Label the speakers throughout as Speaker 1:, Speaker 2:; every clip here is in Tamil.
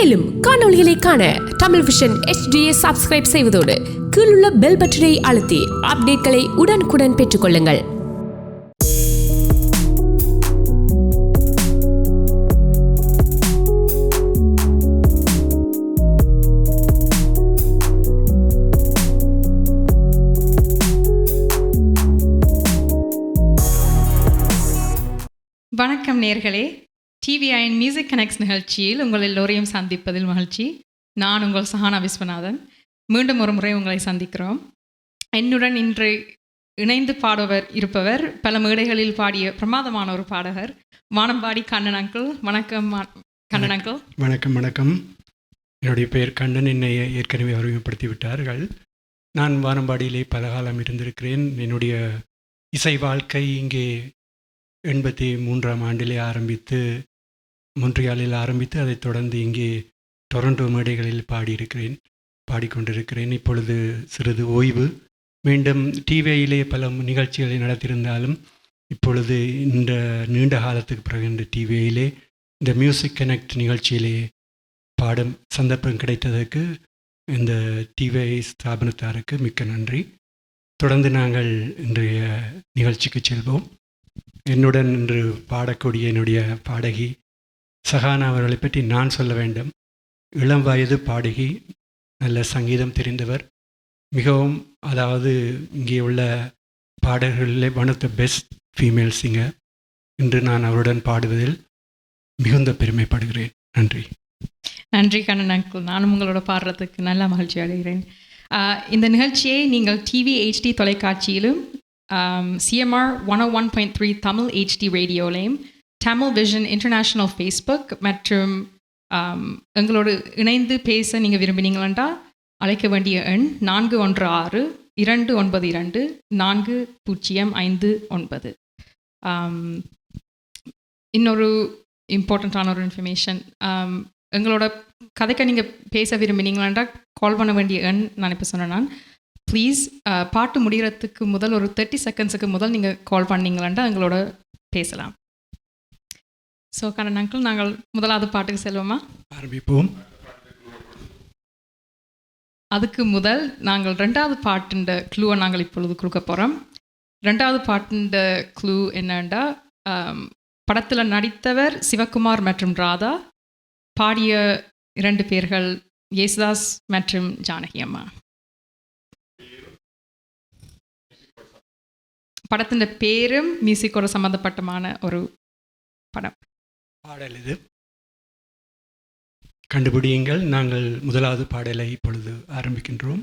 Speaker 1: மேலும் காணொளிகளை காண தமிழ் விஷன் HDயை சப்ஸ்கிரைப் செய்வதோடு கீழுள்ள பெல் பட்டனை அழுத்தி அப்டேட்களை உடனுக்குடன் பெற்றுக்கொள்ளுங்கள்.
Speaker 2: வணக்கம் நேர்களே, டிவிஐயின் மியூசிக் கனெக்ட்ஸ் நிகழ்ச்சியில் உங்கள் எல்லோரையும் சந்திப்பதில் மகிழ்ச்சி. நான் உங்கள் சஹானா விஸ்வநாதன். மீண்டும் ஒரு முறை உங்களை சந்திக்கிறோம். என்னுடன் இன்று இணைந்து பாடுவர் இருப்பவர் பல மேடைகளில் பாடிய பிரமாதமான ஒரு பாடகர் வானம்பாடி கண்ணன் அங்கிள். வணக்கம் கண்ணன் அங்கிள்.
Speaker 3: வணக்கம். வணக்கம். என்னுடைய பெயர் கண்ணன். என்னை ஏற்கனவே அறிமுகப்படுத்தி விட்டார்கள். நான் வானம்பாடியிலே பல காலம் இருந்திருக்கிறேன். என்னுடைய இசை வாழ்க்கை இங்கே 83ஆம் ஆண்டிலே ஆரம்பித்து மொன்ட்ரியாலில் ஆரம்பித்து அதைத் தொடர்ந்து இங்கே டொரண்டோ மேடைகளில் பாடிக்கொண்டிருக்கிறேன். இப்பொழுது சிறிது ஓய்வு. மீண்டும் டிவியிலே பல நிகழ்ச்சிகளை நடத்தியிருந்தாலும் இப்பொழுது இந்த நீண்ட காலத்துக்கு பிறகு இந்த டிவியிலே இந்த மியூசிக் கனெக்ட் நிகழ்ச்சியிலே பாடும் சந்தர்ப்பம் கிடைத்ததற்கு இந்த டிவிஐ ஸ்தாபனத்தாருக்கு மிக்க நன்றி. தொடர்ந்து நாங்கள் இன்றைய நிகழ்ச்சிக்கு செல்வோம். என்னுடன் இன்று பாடக்கூடிய என்னுடைய பாடகி சஹானா அவர்களை பற்றி நான் சொல்ல வேண்டும். இளம் வயது பாடகி, நல்ல சங்கீதம் தெரிந்தவர், மிகவும் அதாவது இங்கே உள்ள பாடகர்களிலே one of the best female singer. இன்று நான் அவருடன் பாடுவதில் மிகுந்த பெருமைப்படுகிறேன். நன்றி.
Speaker 2: நன்றி கண்ணன் அங்கிள். நானும் உங்களோட பாடுறதுக்கு நல்ல மகிழ்ச்சி அடைகிறேன். இந்த நிகழ்ச்சியை நீங்கள் டிவி HD தொலைக்காட்சியிலும் CMR 101.3 தமிழ் HD ரேடியோலையும் தமிழ் விஷன் இன்டர்நேஷ்னல் ஃபேஸ்புக் மற்றும் எங்களோடு இணைந்து பேச நீங்கள் விரும்பினீங்களா அழைக்க வேண்டிய எண் 416-292-4059. இன்னொரு இம்பார்ட்டண்ட்டான ஒரு இன்ஃபர்மேஷன், எங்களோட கதைக்க நீங்கள் பேச விரும்பினீங்களாண்டா கால் பண்ண வேண்டிய எண் நான் இப்போ சொன்னேன். ப்ளீஸ் பாட்டு முடிகிறதுக்கு முதல் ஒரு 30 செகண்ட்ஸுக்கு முதல் நீங்கள் கால் பண்ணிங்களாண்டா எங்களோட பேசலாம். ஸோ கண்ணன் அங்கிள், நாங்கள் முதலாவது பாட்டுக்கு செல்வோமா?
Speaker 3: ஆரம்பிப்போம்.
Speaker 2: அதுக்கு முதல் நாங்கள் 2வது பாட்டுன்ற க்ளூவை நாங்கள் இப்பொழுது கொடுக்க போகிறோம். 2வது பாட்டுன்ற க்ளூ என்னண்டா, படத்தில் நடித்தவர் சிவகுமார் மற்றும் ராதா, பாடிய 2 பேர்கள் யேசுதாஸ் மற்றும் ஜானகி அம்மா. படத்தின் பேரும் மியூசிக்கோட சம்மந்தப்பட்டமான ஒரு படம்
Speaker 3: பாடல். இது கண்டுபிடியுங்கள். நாங்கள் முதலாவது பாடலை இப்பொழுது ஆரம்பிக்கின்றோம்.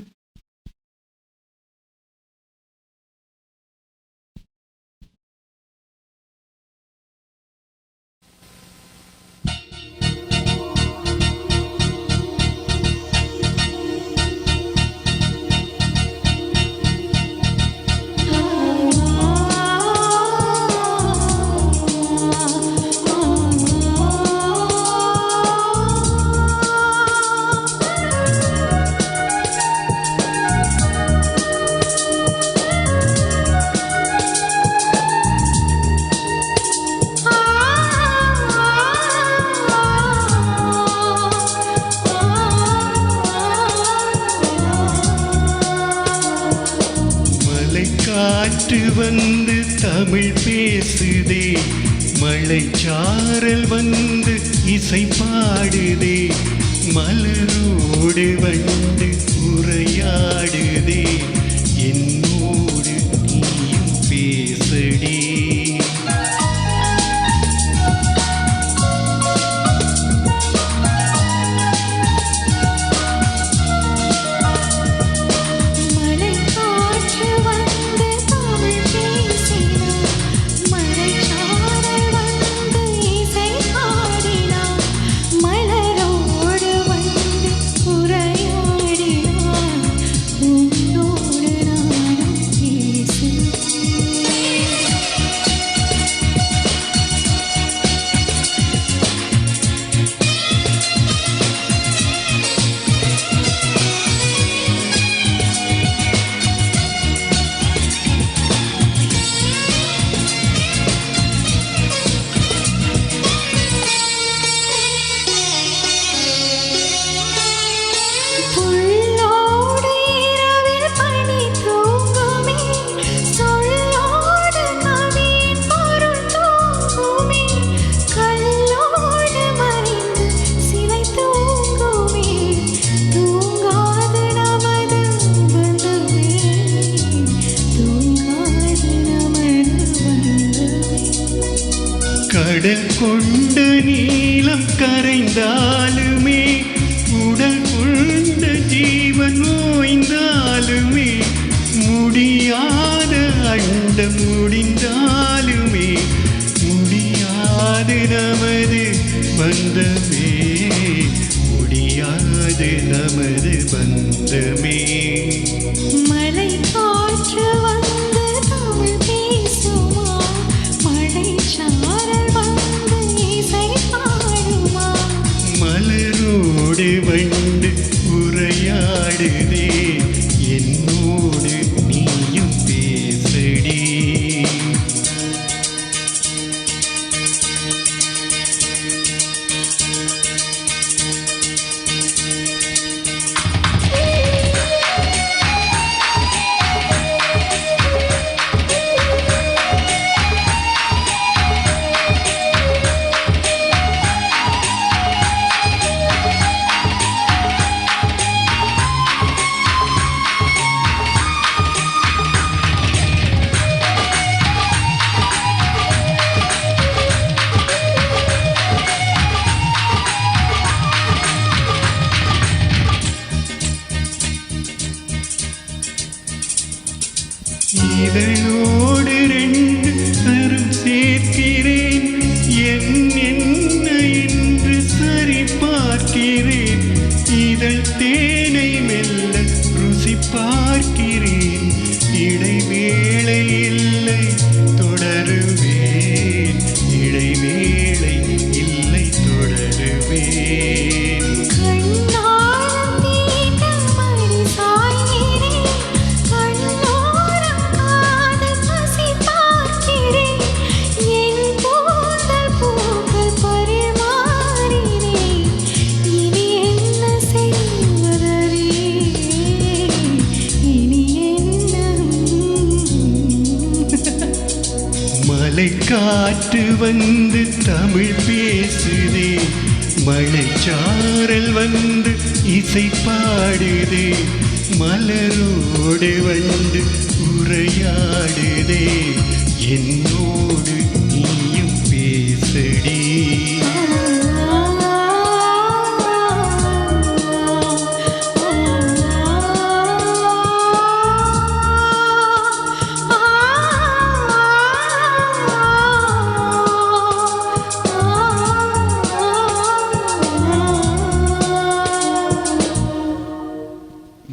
Speaker 4: காற்று வந்து தமிழ் பேசுதே, மழைச்சாரல் வந்து இசை பாடுதே, மலரோடு வந்து உரையாடுதே, என்னோடு நீயும் பேசடி.
Speaker 5: மலரோடு வந்து உரையாடினான் உன்னோடு
Speaker 4: கடல் கொண்ட நீளம் கரைந்தாலுமே உடல் கொண்ட ஜீவன் ஓய்ந்தாலுமே முடியாத அண்டம் முடிந்தாலுமே முடியாது நமது பந்தமே முடியாது நமது பந்தமே.
Speaker 5: மலை காற்று வந்து தமிழ் பேசுமா, மழை சாரல் வந்து இசை பாடுமா,
Speaker 4: மலரோடு வண்டு உரையாடுதே என்னோடு நீயும் பேசடி. இதழோடு ரெண்டு சரம் சேர்க்கிறேன் என்ன என்று சரி பார்க்கிறேன். இதழ் தேனை மெல்ல ருசி பார்க்கிறேன். இடைவேளை இல்லை தொடருவேன், இடைவேளை இல்லை தொடருவேன்.
Speaker 5: கண்ணாலம் தீட்ட மடி சாய்கிறேன், கண்ணோரம் காதல் பசி பார்க்கிறேன், என் கூந்தல் பூக்கள் பரிமாறினேன், இனி என்ன செய்வதறே, இனி என்ன.
Speaker 4: மலை காற்று வந்து தமிழ் பேசுதே, மழைச்சாரல் வந்து இசை பாடுதே, மலரோடு வந்து உரையாடுதே என்னோடு நீயும் பேசடி.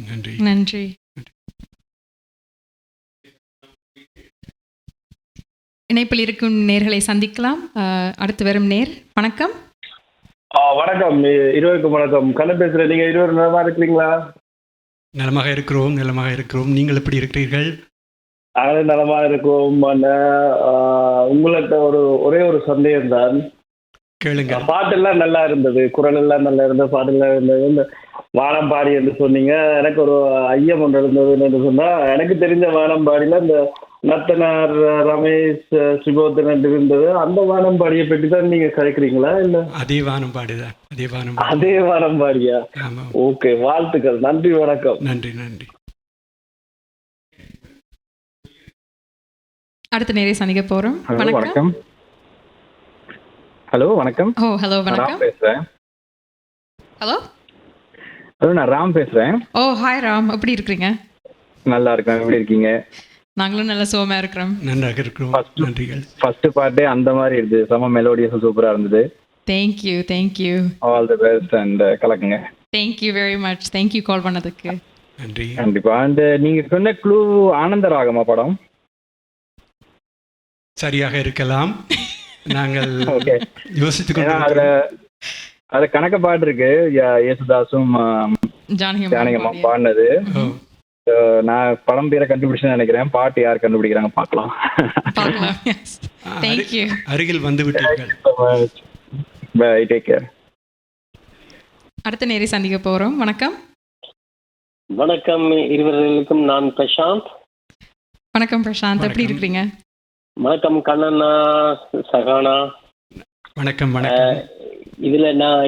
Speaker 4: நன்றி.
Speaker 2: நன்றி. இணைப்பில் இருக்கும் நேர்களை சந்திக்கலாம். அடுத்து வரும் நேர். வணக்கம்.
Speaker 6: வணக்கம், இருவருக்கும் வணக்கம். கண்ணன் பேசுறேன். நீங்க இருவரும் நலமா இருக்கிறீங்களா?
Speaker 3: நலமாக இருக்கிறோம், நலமாக இருக்கிறோம். நீங்கள் எப்படி இருக்கிறீர்கள்?
Speaker 6: நாங்களும் நலமா இருக்கோம். உங்கள்கிட்ட ஒரே ஒரு சந்தேகம் தான்.
Speaker 3: கேளுங்க.
Speaker 6: பாட்டெல்லாம் நல்லா இருந்தது, குரல் எல்லாம் நல்லா இருந்தது, பாட்டெல்லாம் இருந்தது. இந்த வானம்பாடி என்று சொன்னீங்க. எனக்கு ஒரு ஐயம் ஒன்று இருந்தது. என்று சொன்னா, எனக்கு தெரிஞ்ச வானம்பாடியில இந்த நத்தனார், ரமேஷ், சுபோதன் இருந்தது. அந்த வானம்பாடியை பற்றி தான் நீங்க கலைக்கிறீங்களா? இல்ல
Speaker 3: அதே வானம்பாடிதான்.
Speaker 6: அதே வானம்பாடியா?
Speaker 3: ஆமாம்.
Speaker 6: ஓகே, வாழ்த்துக்கள். நன்றி, வணக்கம்.
Speaker 3: நன்றி நன்றி.
Speaker 2: அடுத்த நேரை சந்திக்க போறோம்.
Speaker 7: வணக்கம். ஹலோ, வணக்கம்.
Speaker 2: ஓ ஹலோ, வணக்கம்.
Speaker 7: ராம் பேசுறேன்.
Speaker 2: ஹலோ.
Speaker 7: ஹலோ, நான் ராம் பேசுறேன்.
Speaker 2: ஓ ஹாய் ராம், எப்படி இருக்கிறீங்க?
Speaker 7: நல்லா இருக்கேன். எப்படி இருக்கீங்க?
Speaker 2: நாங்களும் நல்ல சுகமா இருக்கிறோம்.
Speaker 3: நன்றாக இருக்கிறோம். நன்றிகள்.
Speaker 7: ஃபர்ஸ்ட் பார்ட்டே அந்த மாதிரி இருந்தது. செம மெலோடியஸ், சூப்பரா இருந்தது.
Speaker 2: Thank you thank you.
Speaker 7: All the best and கலக்குங்க.
Speaker 2: Thank you very much. Thank you call பண்ணதுக்கு.
Speaker 3: நன்றி.
Speaker 7: கண்டிப்பா. அண்ட் நீங்க சொன்ன க்ளூ ஆனந்த ராகமா படம்?
Speaker 3: சரியாக இருக்கலாம். நாங்கள் யோசித்துக்
Speaker 7: அது கணக்க பாட்டு இருக்கு, யேசுதாசும் ஜானகியம்மா பாடினது. நான் படம் பேரை கண்டுபிடிச்சேன்னு நினைக்கிறேன். பாட்டு யார் கண்டுபிடிக்கிறாங்க பார்க்கலாம்.
Speaker 3: அருகில் வந்து விட்டீர்கள்.
Speaker 7: Bye, take care.
Speaker 2: அடுத்த நேரை சந்திக்க போறோம். வணக்கம்.
Speaker 8: வணக்கம் இருவர்களுக்கும். நான் பிரசாந்த்.
Speaker 2: வணக்கம் பிரசாந்த், எப்படி இருக்கிறீங்க?
Speaker 8: வணக்கம் கண்ணண்ணா, சகானா.
Speaker 3: வணக்கம். வணக்கம்.
Speaker 8: இதுல நான்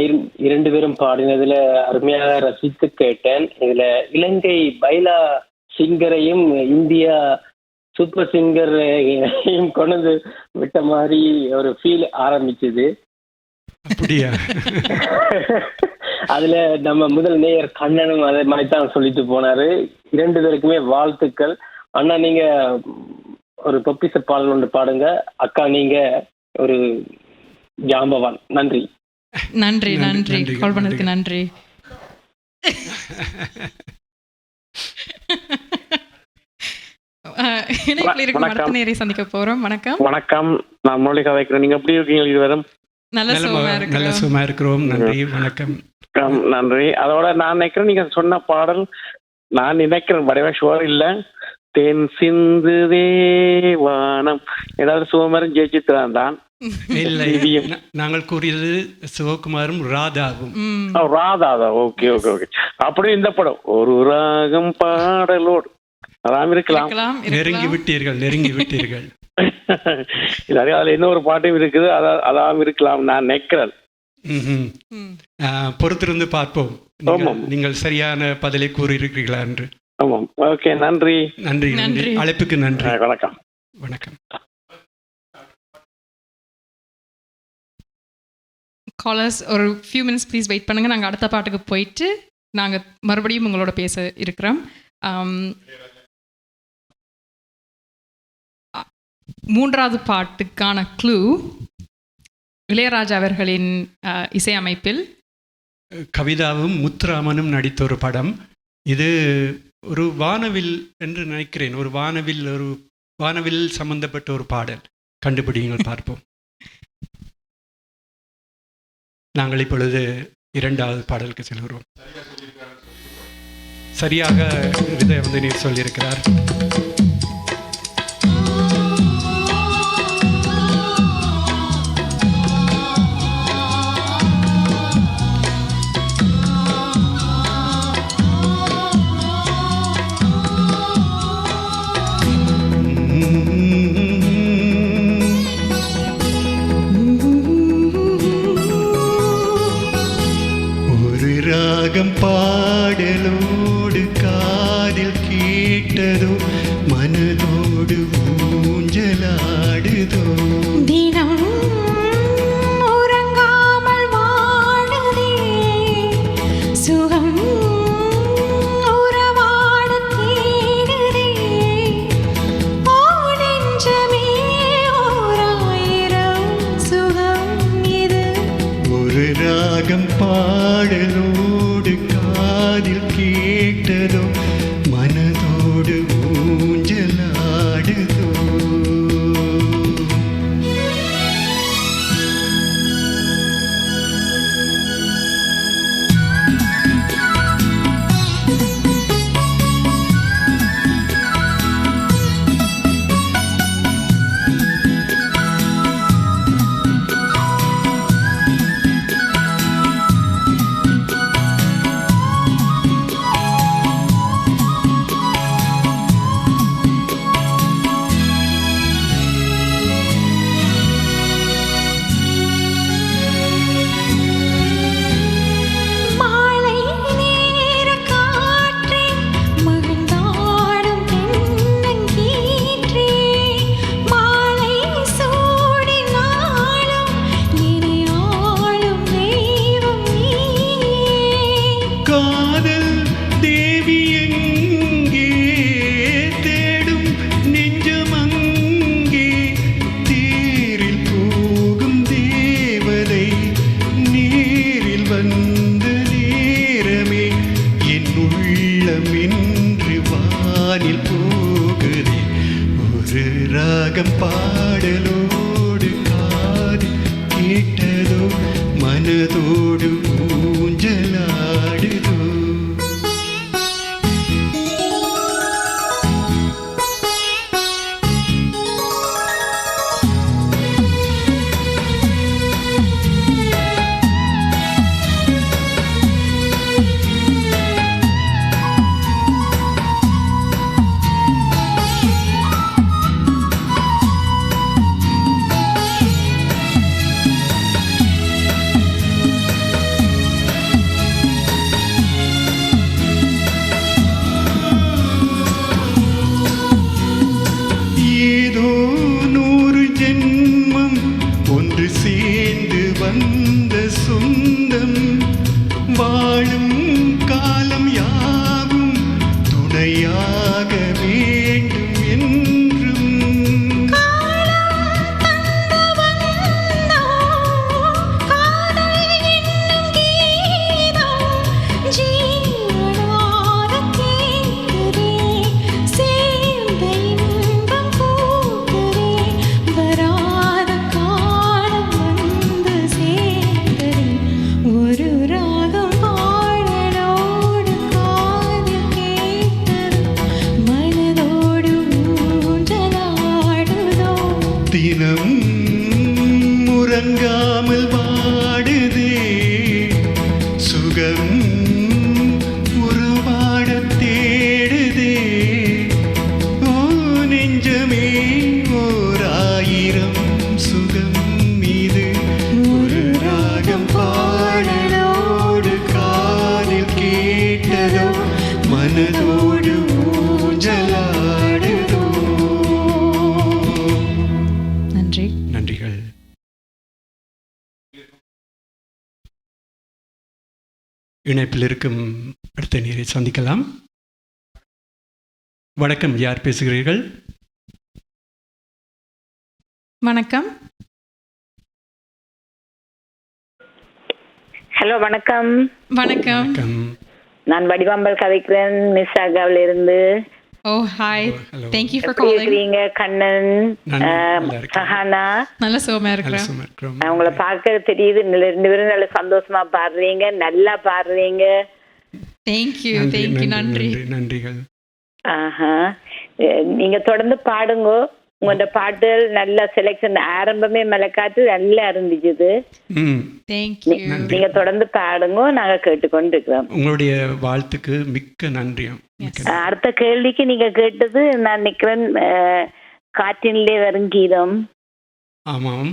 Speaker 8: இரண்டு பேரும் பாடினதுல அருமையாக ரசித்து கேட்டேன். இதுல இலங்கை பைலா சிங்கரையும் இந்தியா சூப்பர் சிங்கர் கொண்டு வந்து விட்ட மாதிரி ஒரு ஃபீல் ஆரம்பிச்சது.
Speaker 3: அப்படியா?
Speaker 8: அதுல நம்ம முதல் நேயர் கண்ணனும் அதே மாதிரி தான் சொல்லிட்டு போனாரு. 2 பேருக்குமே வாழ்த்துக்கள். அண்ணா நீங்க ஒரு பொப்பிச பாடல் ஒன்று பாடுங்க, அக்கா நீங்க ஒரு ஜாம்பவான். நன்றி.
Speaker 2: நன்றி நன்றி கால் பண்ணதுக்கு நன்றி. இணைப்பில் இருக்கும் அடுத்த நேரை சந்திக்க போறோம். வணக்கம்.
Speaker 9: வணக்கம், நான் மௌலிகா வைக்கிறேன். நீங்க எப்படி இருக்கீங்க? இதுவரும்
Speaker 2: நல்ல
Speaker 3: சுகமா இருக்கிறோம். நன்றி, வணக்கம்.
Speaker 9: நன்றி. அதோட நான் நினைக்கிறேன் நீங்க சொன்ன பாடல் நான் நினைக்கிறேன் வடிவ ஷுவர் இல்ல, தேன் சிந்து வானம் ஏதாவது சுகமாரும் ஜெயிச்சித்தான் தான்.
Speaker 3: இல்லை, நாங்கள் கூறியது சிவகுமாரும் ராதாவும்.
Speaker 9: ராதாதா, ஓகே ஓகே ஓகே. அப்படி இந்த படம் ஒரு ராகம் பாடலோடு அதாம் இருக்கலாம்.
Speaker 3: நெருங்கி விட்டீர்கள்.
Speaker 9: அதுல இன்னொரு பாட்டும் இருக்குது, அதாம் இருக்கலாம் நான் நினைக்கிறேன்.
Speaker 3: பொறுத்திருந்து பார்ப்போம் நீங்கள் சரியான பதிலை கூறியிருக்கிறீர்களா என்று.
Speaker 9: ஆமாம், ஓகே, நன்றி.
Speaker 3: நன்றி, அழைப்புக்கு நன்றி.
Speaker 9: வணக்கம்.
Speaker 3: வணக்கம்.
Speaker 2: காலர்ஸ் ஒரு ஃபியூ மினிட்ஸ் ப்ளீஸ் வெயிட் பண்ணுங்க. நாங்கள் அடுத்த பாட்டுக்கு போயிட்டு நாங்கள் மறுபடியும் உங்களோட பேச இருக்கிறோம். மூன்றாவது பாட்டுக்கான க்ளூ இளையராஜா அவர்களின் இசையமைப்பில்
Speaker 3: கவிதாவும் முத்துராமனும் நடித்த ஒரு படம். இது ஒரு வானவில் என்று நினைக்கிறேன். ஒரு வானவில் சம்பந்தப்பட்ட ஒரு பாடல். கண்டுபிடிங்கள், பார்ப்போம். நாங்கள் இப்பொழுது 2வது பாடலுக்கு செல்கிறோம். சரியாக இதை நீர் சொல்லியிருக்கிறார்.
Speaker 4: பாடலோடு காதில் கேட்டதோ மனதோடு ஊஞ்சலாடுதோ
Speaker 5: தினம் உறங்காமல் வாடுதே சுகம் உறவாட தேடுதே ஓ நெஞ்சமே ஓராயிரம் சுகம் இது.
Speaker 4: ஒரு ராகம் பாடலோடு காதில் கேட்டதோ மனதோடு ஊஞ்சலாடுதோ. பாடலோடு காது கேட்டதோ மனதோடு ஊஞ்சலாடுதோ. தினம் உறங்காமல் வாடுதே சுகம் உறவாட தேடுதே ஓ நெஞ்சமே ஓர் ஆயிரம் சுகம் இது ஒரு ராகம் பாடலோடு காதில் கேட்டதோ மனதோடு ஊஞ்சலாடுதோ.
Speaker 2: நன்றி.
Speaker 3: நன்றிகள். இணைப்பில் இருக்கும் அடுத்த நேரை சந்திக்கலாம். வணக்கம், யார் பேசுகிறீர்கள்?
Speaker 2: வணக்கம்.
Speaker 10: ஹலோ, வணக்கம்.
Speaker 2: வணக்கம்.
Speaker 3: வணக்கம்.
Speaker 10: நான் வடிவாம்பல் கதைக்கிறேன், மிஸ்ஸாகாவில் இருந்து.
Speaker 2: Oh hi,
Speaker 3: hello.
Speaker 2: Thank you for
Speaker 10: எப்படி
Speaker 2: காலிங்.
Speaker 10: இருக்கிறீங்க? கண்ணன்,
Speaker 3: நல்லா இருக்கேன்.
Speaker 10: சஹானா,
Speaker 2: நல்ல சுகமா
Speaker 3: நல்ல
Speaker 2: இருக்கிறேன்.
Speaker 3: சும்மா இருக்கிறோம்.
Speaker 10: உங்களை பார்க்க தெரியுது, 2 பேரும் நல்ல சந்தோஷமா பாடுறீங்க, நல்லா பாடுறீங்க.
Speaker 2: Thank you. நன்றி.
Speaker 3: நன்றிகள்.
Speaker 10: ஆஹா, நீங்க தொடர்ந்து பாடுங்க. உங்களோட பாட்டுகள் நல்ல செலெக்ஷன், ஆரம்பமே மலைக்காட்டு நல்லா இருந்துச்சு.
Speaker 2: Thank you.
Speaker 10: நீங்க தொடர்ந்து பாடுங்க, நாங்க கேட்டுக்கொண்டு இருக்கிறோம்.
Speaker 3: உங்களுடைய வாழ்த்துக்கு மிக்க நன்றியும்.
Speaker 10: அடுத்த கேள்விக்கு நீங்க கேட்டது நான் நிக்கிறேன், காற்றினிலே வரும் கீதம்.
Speaker 3: ஆமாம்,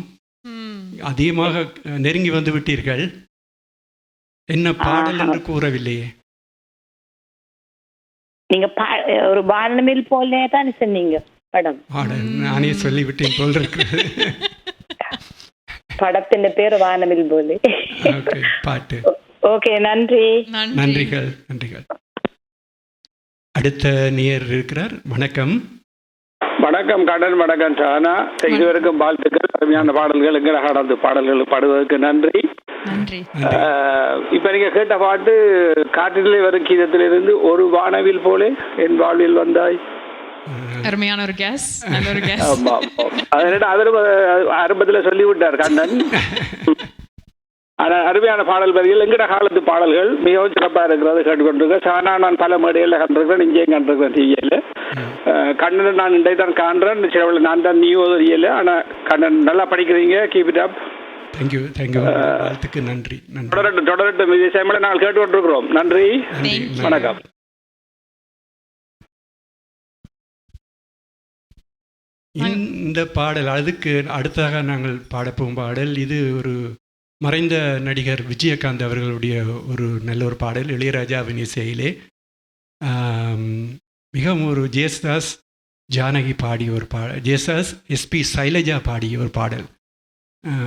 Speaker 3: அதிகமாக நெருங்கி வந்து விட்டீர்கள். என்ன பாடல் என்று கூறவில்லையே.
Speaker 10: நீங்க ஒரு வானவில் போலே தான் சொன்னீங்க படம்.
Speaker 3: பாடல் நானே சொல்லிவிட்டேன் போல் இருக்கிறது.
Speaker 10: படத்தின் பேர் வானவில் போலே.
Speaker 3: ஓகே, பாட்டு.
Speaker 10: ஓகே, நன்றி.
Speaker 3: நன்றிகள். நன்றிகள். அடுத்த நேயர் இருக்கிறார். வணக்கம்.
Speaker 9: வணக்கம் கடன், வணக்கம் சானா. இதுவரைக்கும் வாழ்த்துக்கள். அருமையான பாடல்கள், எங்களை கடந்து பாடல்கள் பாடுவதற்கு நன்றி.
Speaker 2: நன்றி.
Speaker 9: இப்ப நீங்க கேட்ட பாட்டு காற்றிலே வரும் கீதத்திலிருந்து ஒரு வானவில் போலே என் வாழ்வில் வந்தாய்.
Speaker 2: அருமையான ஒரு கேஸ், நல்ல ஒரு கேஸ்.
Speaker 9: ஆரம்பத்துல சொல்லிவிட்டார் கண்ணன். அருமையான பாடல் வரிகள், எங்கட காலத்து பாடல்கள் மிகவும் சிறப்பாக இருக்கிறது கேட்டுக்கொண்டிருக்க. சானா நான் பல மேடையில் கண்டிருக்கிறேன், இங்கேயும் கண்டிருக்கிறேன். டிவியில் கண்ணன் நான் இன்றைய தான் காண்றேன். சில நான் தான் நியூ தெரியல. ஆனால் கண்ணன் நல்லா படிக்கிறீங்க, கீப் இட் அப்.
Speaker 3: தேங்க்யூ. வாழ்த்துக்கு நன்றி.
Speaker 9: தொடரட்டும் இது சேமலை நாங்கள் கேட்டுக்கொண்டிருக்கிறோம். நன்றி, வணக்கம்.
Speaker 3: இந்த பாடல் அதுக்கு அடுத்ததாக நாங்கள் பாடப்போகும் பாடல், இது ஒரு மறைந்த நடிகர் விஜயகாந்த் அவர்களுடைய ஒரு நல்ல ஒரு பாடல், இளையராஜாவின் இசையிலே. மிகவும் ஒரு ஜேசுதாஸ் ஜானகி பாடிய ஒரு பாடல், ஜேசுதாஸ் எஸ்பி சைலஜா பாடிய ஒரு பாடல்.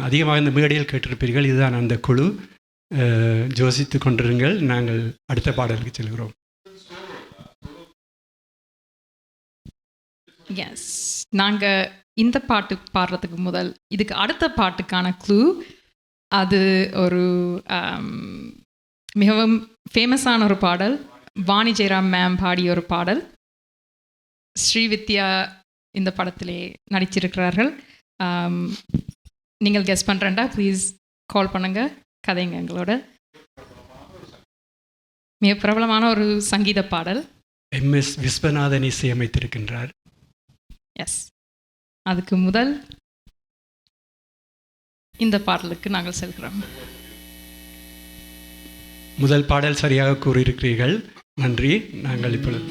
Speaker 3: அதிகமாக இந்த மேடையில் கேட்டிருப்பீர்கள். இதுதான் அந்த குழு. யோசித்து கொண்டிருங்கள், நாங்கள் அடுத்த பாடலுக்கு செல்கிறோம்.
Speaker 2: எஸ், நாங்கள் இந்த பாட்டு பாடுறதுக்கு முதல் இதுக்கு அடுத்த பாட்டுக்கான க்ளூ, அது ஒரு மிகவும் ஃபேமஸான ஒரு பாடல். வாணி ஜெயராம் மேம் பாடிய ஒரு பாடல். ஸ்ரீவித்யா இந்த படத்திலே நடிச்சிருக்கிறார்கள். நீங்கள் கெஸ் பண்ணுறேன்டா, ப்ளீஸ் கால் பண்ணுங்க, கதைங்க எங்களோட. மிக பிரபலமான ஒரு சங்கீத பாடல்.
Speaker 3: MS விஸ்வநாதன் இசையமைத்திருக்கின்றார்.
Speaker 2: எஸ், அதுக்கு முதல் இந்த பாடலுக்கு நாங்கள் செல்கிறோம்.
Speaker 3: முதல் பாடல் சரியாக கூறியிருக்கிறீர்கள். நன்றி. நாங்கள் இப்பொழுது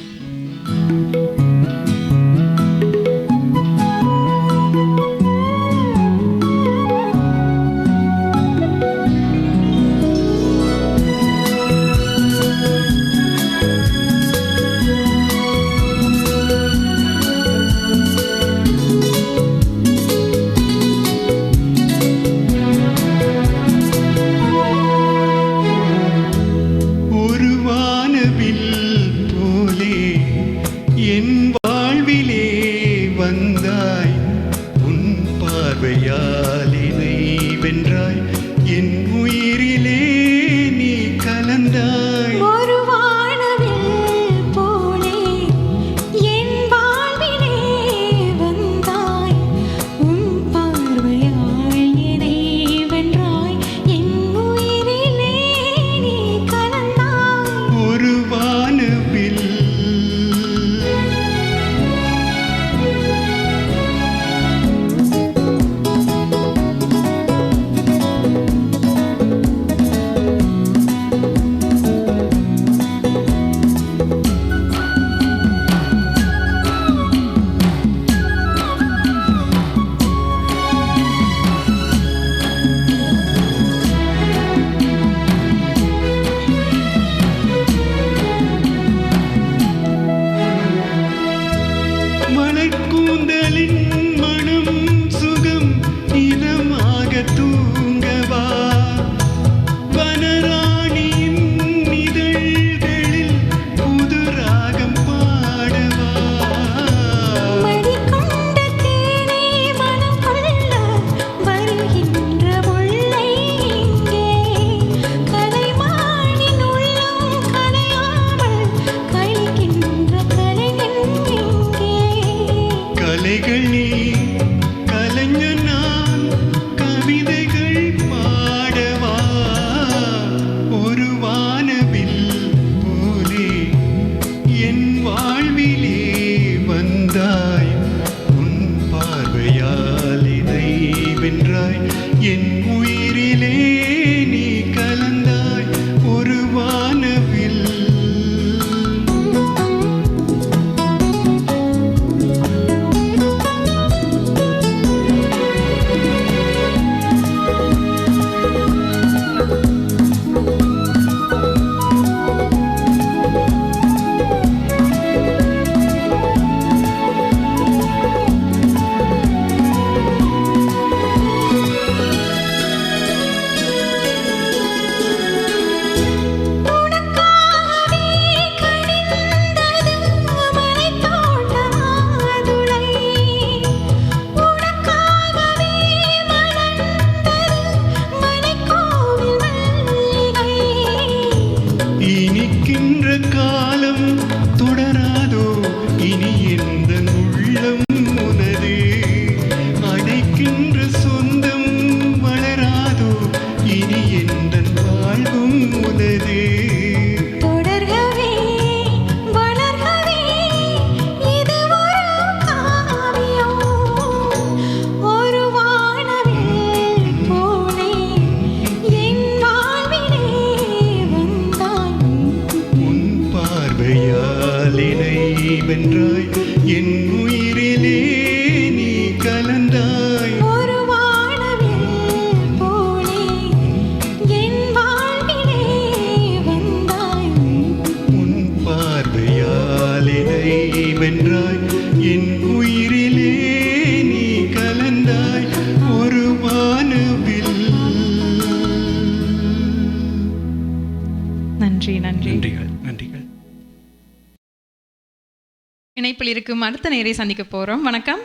Speaker 2: இணைப்பில் இருக்கும் அடுத்த நேரை சந்திக்க போறோம். வணக்கம்.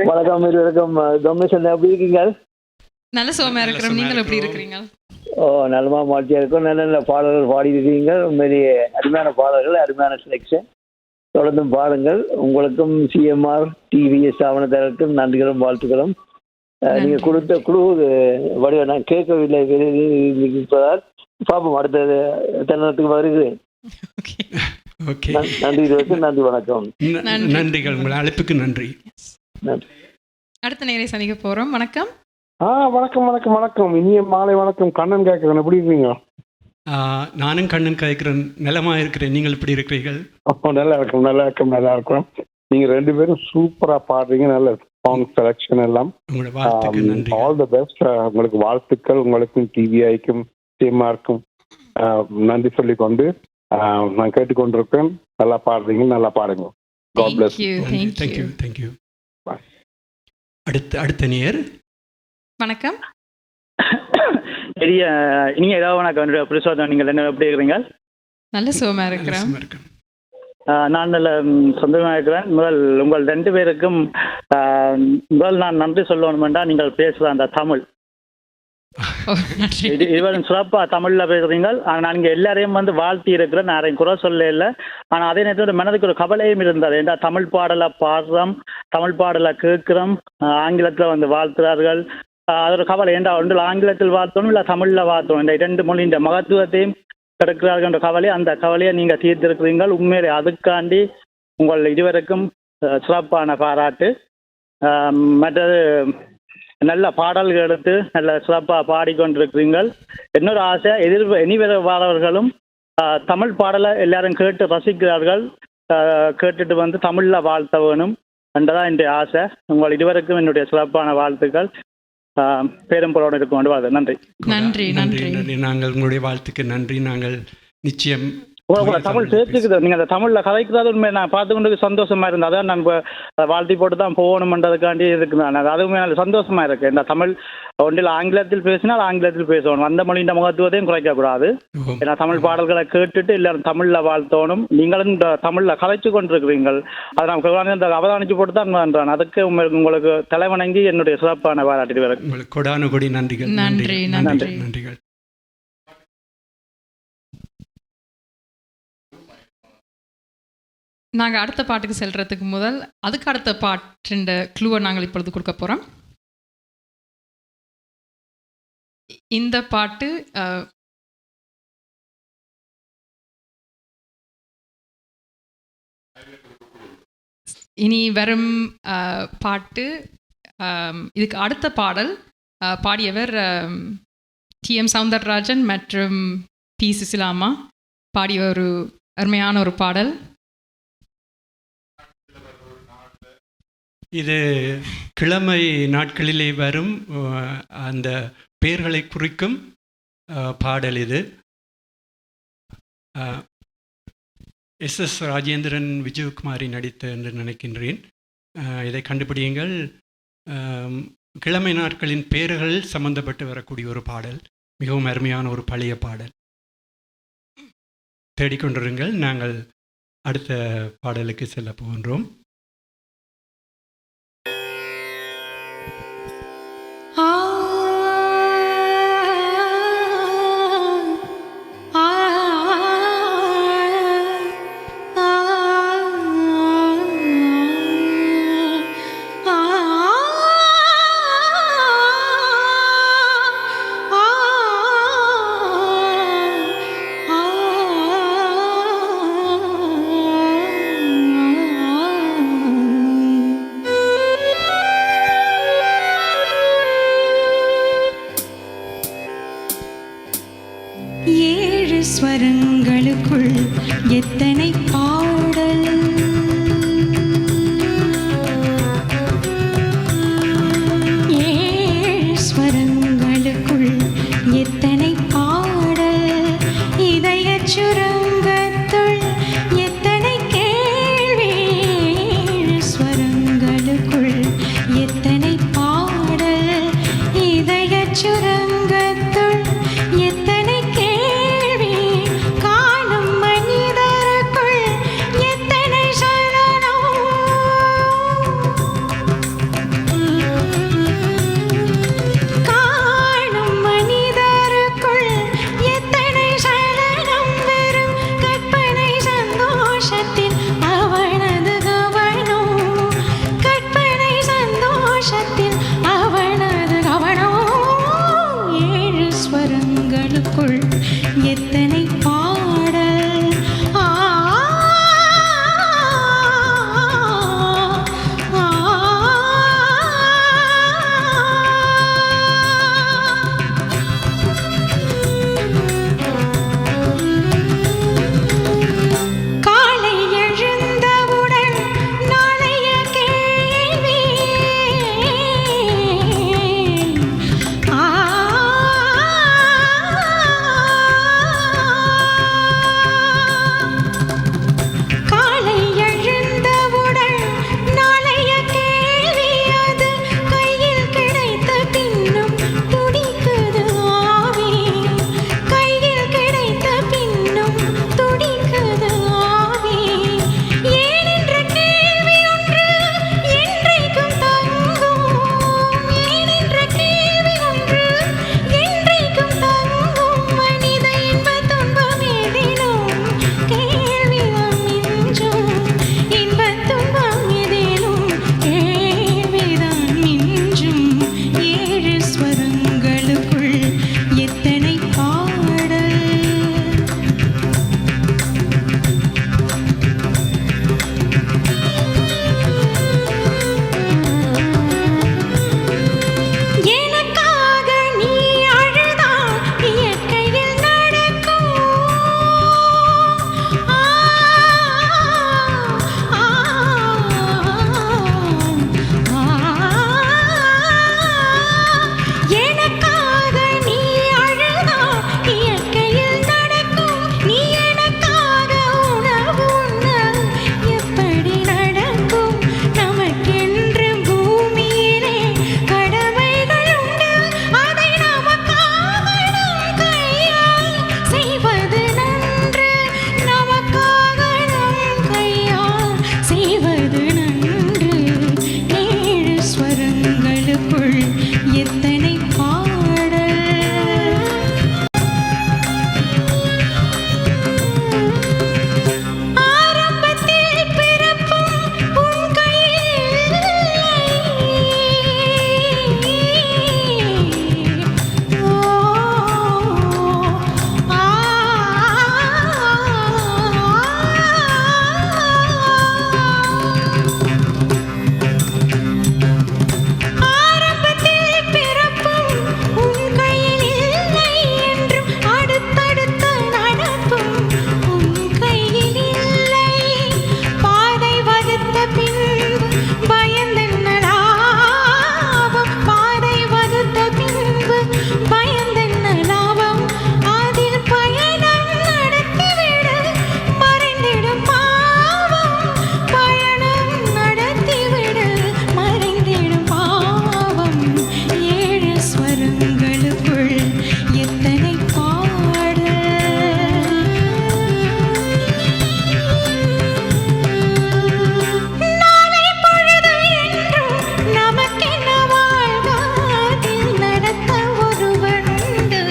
Speaker 6: வணக்கம் இருவருக்கும். கமேஷன் எப்படி இருக்கீங்க?
Speaker 2: நல்ல சுகமா இருக்கிறோம். நீங்கள் எப்படி இருக்கிறீங்க?
Speaker 6: நல்லமா மாற்றியா இருக்கும். நல்ல நல்ல பாடல்கள் பாடியிருக்கீங்க. உண்மையிலேயே அருமையான பாடல்கள், அருமையான செலெக்ஷன். தொடர்ந்தும் பாடுங்கள். உங்களுக்கும் சிஎம்ஆர் டிவிஎஸ் ஆவணத்திற்கும் நன்றிகளும் வாழ்த்துக்களும். நீங்க கொடுத்த குழு வடிவ நான் கேட்கவில்லை இருப்பதால் பாப்போம் அடுத்த தருணத்துக்கு வருகிறேன். நன்றி இருவருக்கும். நன்றி, வணக்கம்.
Speaker 3: நன்றிகள், உங்கள் அழைப்புக்கு நன்றி.
Speaker 2: அடுத்த நேரை சந்திக்க போறோம். வணக்கம்.
Speaker 9: வணக்கம் வணக்கம் வணக்கம். இனிய மாலை வணக்கம். கண்ணன் கேட்கிறேன், எப்படி இருக்கீங்க?
Speaker 3: நானும் கண்ணன் கேட்கிறேன், நலமா இருக்கிறேன். நீங்கள் எப்படி இருக்கிறீர்கள்?
Speaker 9: நல்லா இருக்கும், நல்லா இருக்கும், நல்லா இருக்கும். நீங்க 2 பேரும் சூப்பரா பாடுறீங்க. நல்ல சாங் செலக்ஷன் எல்லாம். All the best. உங்களுக்கு வாழ்த்துக்கள். உங்களுக்கும் டிவிஐக்கும் சிஎம்ஆருக்கும் நன்றி சொல்லிக்கொண்டு நான் கேட்டுக்கொண்டிருக்கேன். நல்லா பாடுறீங்க, நல்லா பாடுங்க. God bless.
Speaker 3: தேங்க்யூ. அடுத்த நேர்.
Speaker 2: வணக்கம்.
Speaker 6: இனிய இரவு வணக்கம். பிரசாத், நீங்கள் என்ன எப்படி இருக்கிறீங்க?
Speaker 2: நல்ல சுகமா இருக்கிறேன்.
Speaker 6: நான் நல்ல சொந்தமாக இருக்கிறேன். முதல் உங்கள் 2 பேருக்கும் முதல் நான் நன்றி சொல்லணுமெண்டா நீங்கள் பேசுகிற அந்த தமிழ் இதுவரும் சிறப்பாக தமிழில் பேசுகிறீங்க. நான் இங்கே எல்லாரையும் வாழ்த்தி இருக்கிறேன். நான் யாரையும் குறை சொல்ல இல்லை. ஆனால் அதே நேரத்தில் மனதுக்கு ஒரு கவலையும் இருந்தது. ஏன்னா தமிழ் பாடலை பாடுறோம், தமிழ் பாடலை கேட்குறோம், ஆங்கிலத்தில் வாழ்த்துறார்கள். அது ஒரு கவலை. ஏண்டா ஒன்றில் ஆங்கிலத்தில் வாழ்த்தணும், இல்லை தமிழில் வாழ்த்தணும். இந்த 2 மொழியின் மகத்துவத்தையும் கிடைக்கிறார்கள் என்ற கவலை. அந்த கவலையை நீங்கள் தீர்த்திருக்கிறீர்கள். உண்மையிலே அதுக்காண்டி உங்கள் இதுவரைக்கும் சிறப்பான பாராட்டு. மற்றது நல்ல பாடல்கள் எடுத்து நல்ல சிறப்பாக பாடிக்கொண்டிருக்கிறீர்கள். இன்னொரு ஆசை, இனிவரவாளர்களும் தமிழ் பாடலை எல்லாரும் கேட்டு ரசிக்கிறார்கள். கேட்டுட்டு தமிழில் வாழ்த்த வேணும் என்றதான் என்னுடைய ஆசை. உங்கள் இதுவரைக்கும் என்னுடைய சிறப்பான வாழ்த்துக்கள். பேரும்புறோடு இருக்க வேண்டும். நன்றி.
Speaker 2: நன்றி.
Speaker 3: நன்றி. நாங்கள் உங்களுடைய வாழ்த்துக்கு நன்றி. நாங்கள் நிச்சயம்
Speaker 6: தமிழ் சேர்த்துக்குது. நீங்கள் அந்த தமிழில் கதைக்குறது உண்மை நான் பார்த்து கொண்டு சந்தோஷமா இருந்தது. அதான் நான் வாழ்த்தி போட்டு தான் போகணுன்றதுக்காண்டி இருக்கு. நான் அதுவுமே நல்ல சந்தோஷமா இருக்கு. இந்த தமிழ் ஒன்றில் ஆங்கிலத்தில் பேசினால் ஆங்கிலத்தில் பேசணும். அந்த மொழியின் முகத்துவத்தையும் குறைக்கக்கூடாது. ஏன்னா தமிழ் பாடல்களை கேட்டுட்டு எல்லாரும் தமிழில் வாழ்த்தணும். நீங்களும் இந்த தமிழில் கதைச்சு கொண்டிருக்கிறீர்கள். அதை நான் அவதானிச்சு போட்டு தான் பண்றேன். அதுக்கு உங்களுக்கு தலைவணங்கி என்னுடைய சிறப்பான பாராட்டு வரும்.
Speaker 3: உங்களுக்கு கொடானு கொடி நன்றிகள். நன்றிகள்.
Speaker 2: நாங்கள் அடுத்த பாட்டுக்கு செல்றதுக்கு முதல் அதுக்கு அடுத்த பாட்டுன்ற க்ளூவை நாங்கள் இப்பொழுது கொடுக்க போகிறோம். இந்த பாட்டு இனி வரும் பாட்டு. இதுக்கு அடுத்த பாடல் பாடியவர் TM சௌந்தரராஜன் மற்றும் P. சுசிலாமா பாடிய ஒரு அருமையான ஒரு பாடல்.
Speaker 3: இது கிழமை நாட்களிலே வரும் அந்த பெயர்களை குறிக்கும் பாடல். இது SS ராஜேந்திரன், விஜயகுமாரி நடித்த என்று நினைக்கின்றேன். இதை கண்டுபிடியுங்கள். கிழமை நாட்களின் பெயர்கள் சம்பந்தப்பட்டு வரக்கூடிய ஒரு பாடல். மிகவும் அருமையான ஒரு பழைய பாடல். தேடிக்கொண்டிருங்கள். நாங்கள் அடுத்த பாடலுக்கு செல்ல போகின்றோம்.
Speaker 5: ஸ்வரங்களுக்குள் எத்தனை பாடல், ஏழு ஸ்வரங்களுக்குள் எத்தனை பாடல், இதயச் சுரங்கத்துள் எத்தனை கேள்வி, ஏழு ஸ்வரங்களுக்குள் எத்தனை பாடல், இதயச் சுரங்கத்துள் எத்தனை கேள்வி, காணும் மனிதருக்குள் பாடலுக்குள் எத்தனை பாடல். ஆ காலை எழுந்தவுடன் நாளைய கேள்வி. ஆ காலை எழுந்தவுடன் நாளைய கேள்வி. அது கையில் கிடைத்த பின்னும் துடிக்குது ஆவி. கையில் கிடைத்த பின்னும் துடிக்குது ஆவி. ஏன் என்ற கேள்வி ஒன்று என்றைக்கும் தங்கும். ஏன் என்ற கேள்வி ஒன்று என்றைக்கும் தங்கும். மனித இன்ப துன்பம் ஏதேனும் கேள்விதான் மிஞ்சும். இன்ப துன்பம் ஏதேனும் கேள்விதான் மிஞ்சும். ஏழு ஸ்வரங்களுக்குள் எத்தனை பாடல். எனக்காக நீ அழுதால் இயற்கையில் நடக்கும். ஆ ஆ எனக்காக நீ அழுதால் இயற்கையில் நடக்கும். நீ எனக்காக உணவு உண்ண எப்படி நடக்கும். நமக்கென்று பூமியிலே கடமைகள் உண்டு. அதை நமக்காக நம் கையால் செய்வது நன்று. நமக்காக நம் கையால் செய்வது நன்று. ஏழு ஸ்வரங்களுக்குள் எத்தனை பாடல். ஆரம்பத்தில் பிறப்பும் உன் கையில் இல்லை. ஓ ஆ ஆரம்பத்தில் பிறப்பும் உன் கையில் இல்லை என்றும் அடுத்தடுத்த நடப்பும் உன் கையில் இல்லை. பாதை வகுத்த பின்பு பயந்தென்ன லாபம். பாதை வகுத்த பின்பு பயந்தென்ன லாபம். அதில் பயணம் நடத்திவிடு மறைந்திடும் பாவம். பயணம் நடத்திவிடு மறைந்திடும் பாவம். ஏழு ஸ்வரங்களுக்குள் எத்தனை பாடல். நாளை பொழுது என்றும் நமக்கென்ன வாழ்வாதில் நடத்த ஒருவனுண்டு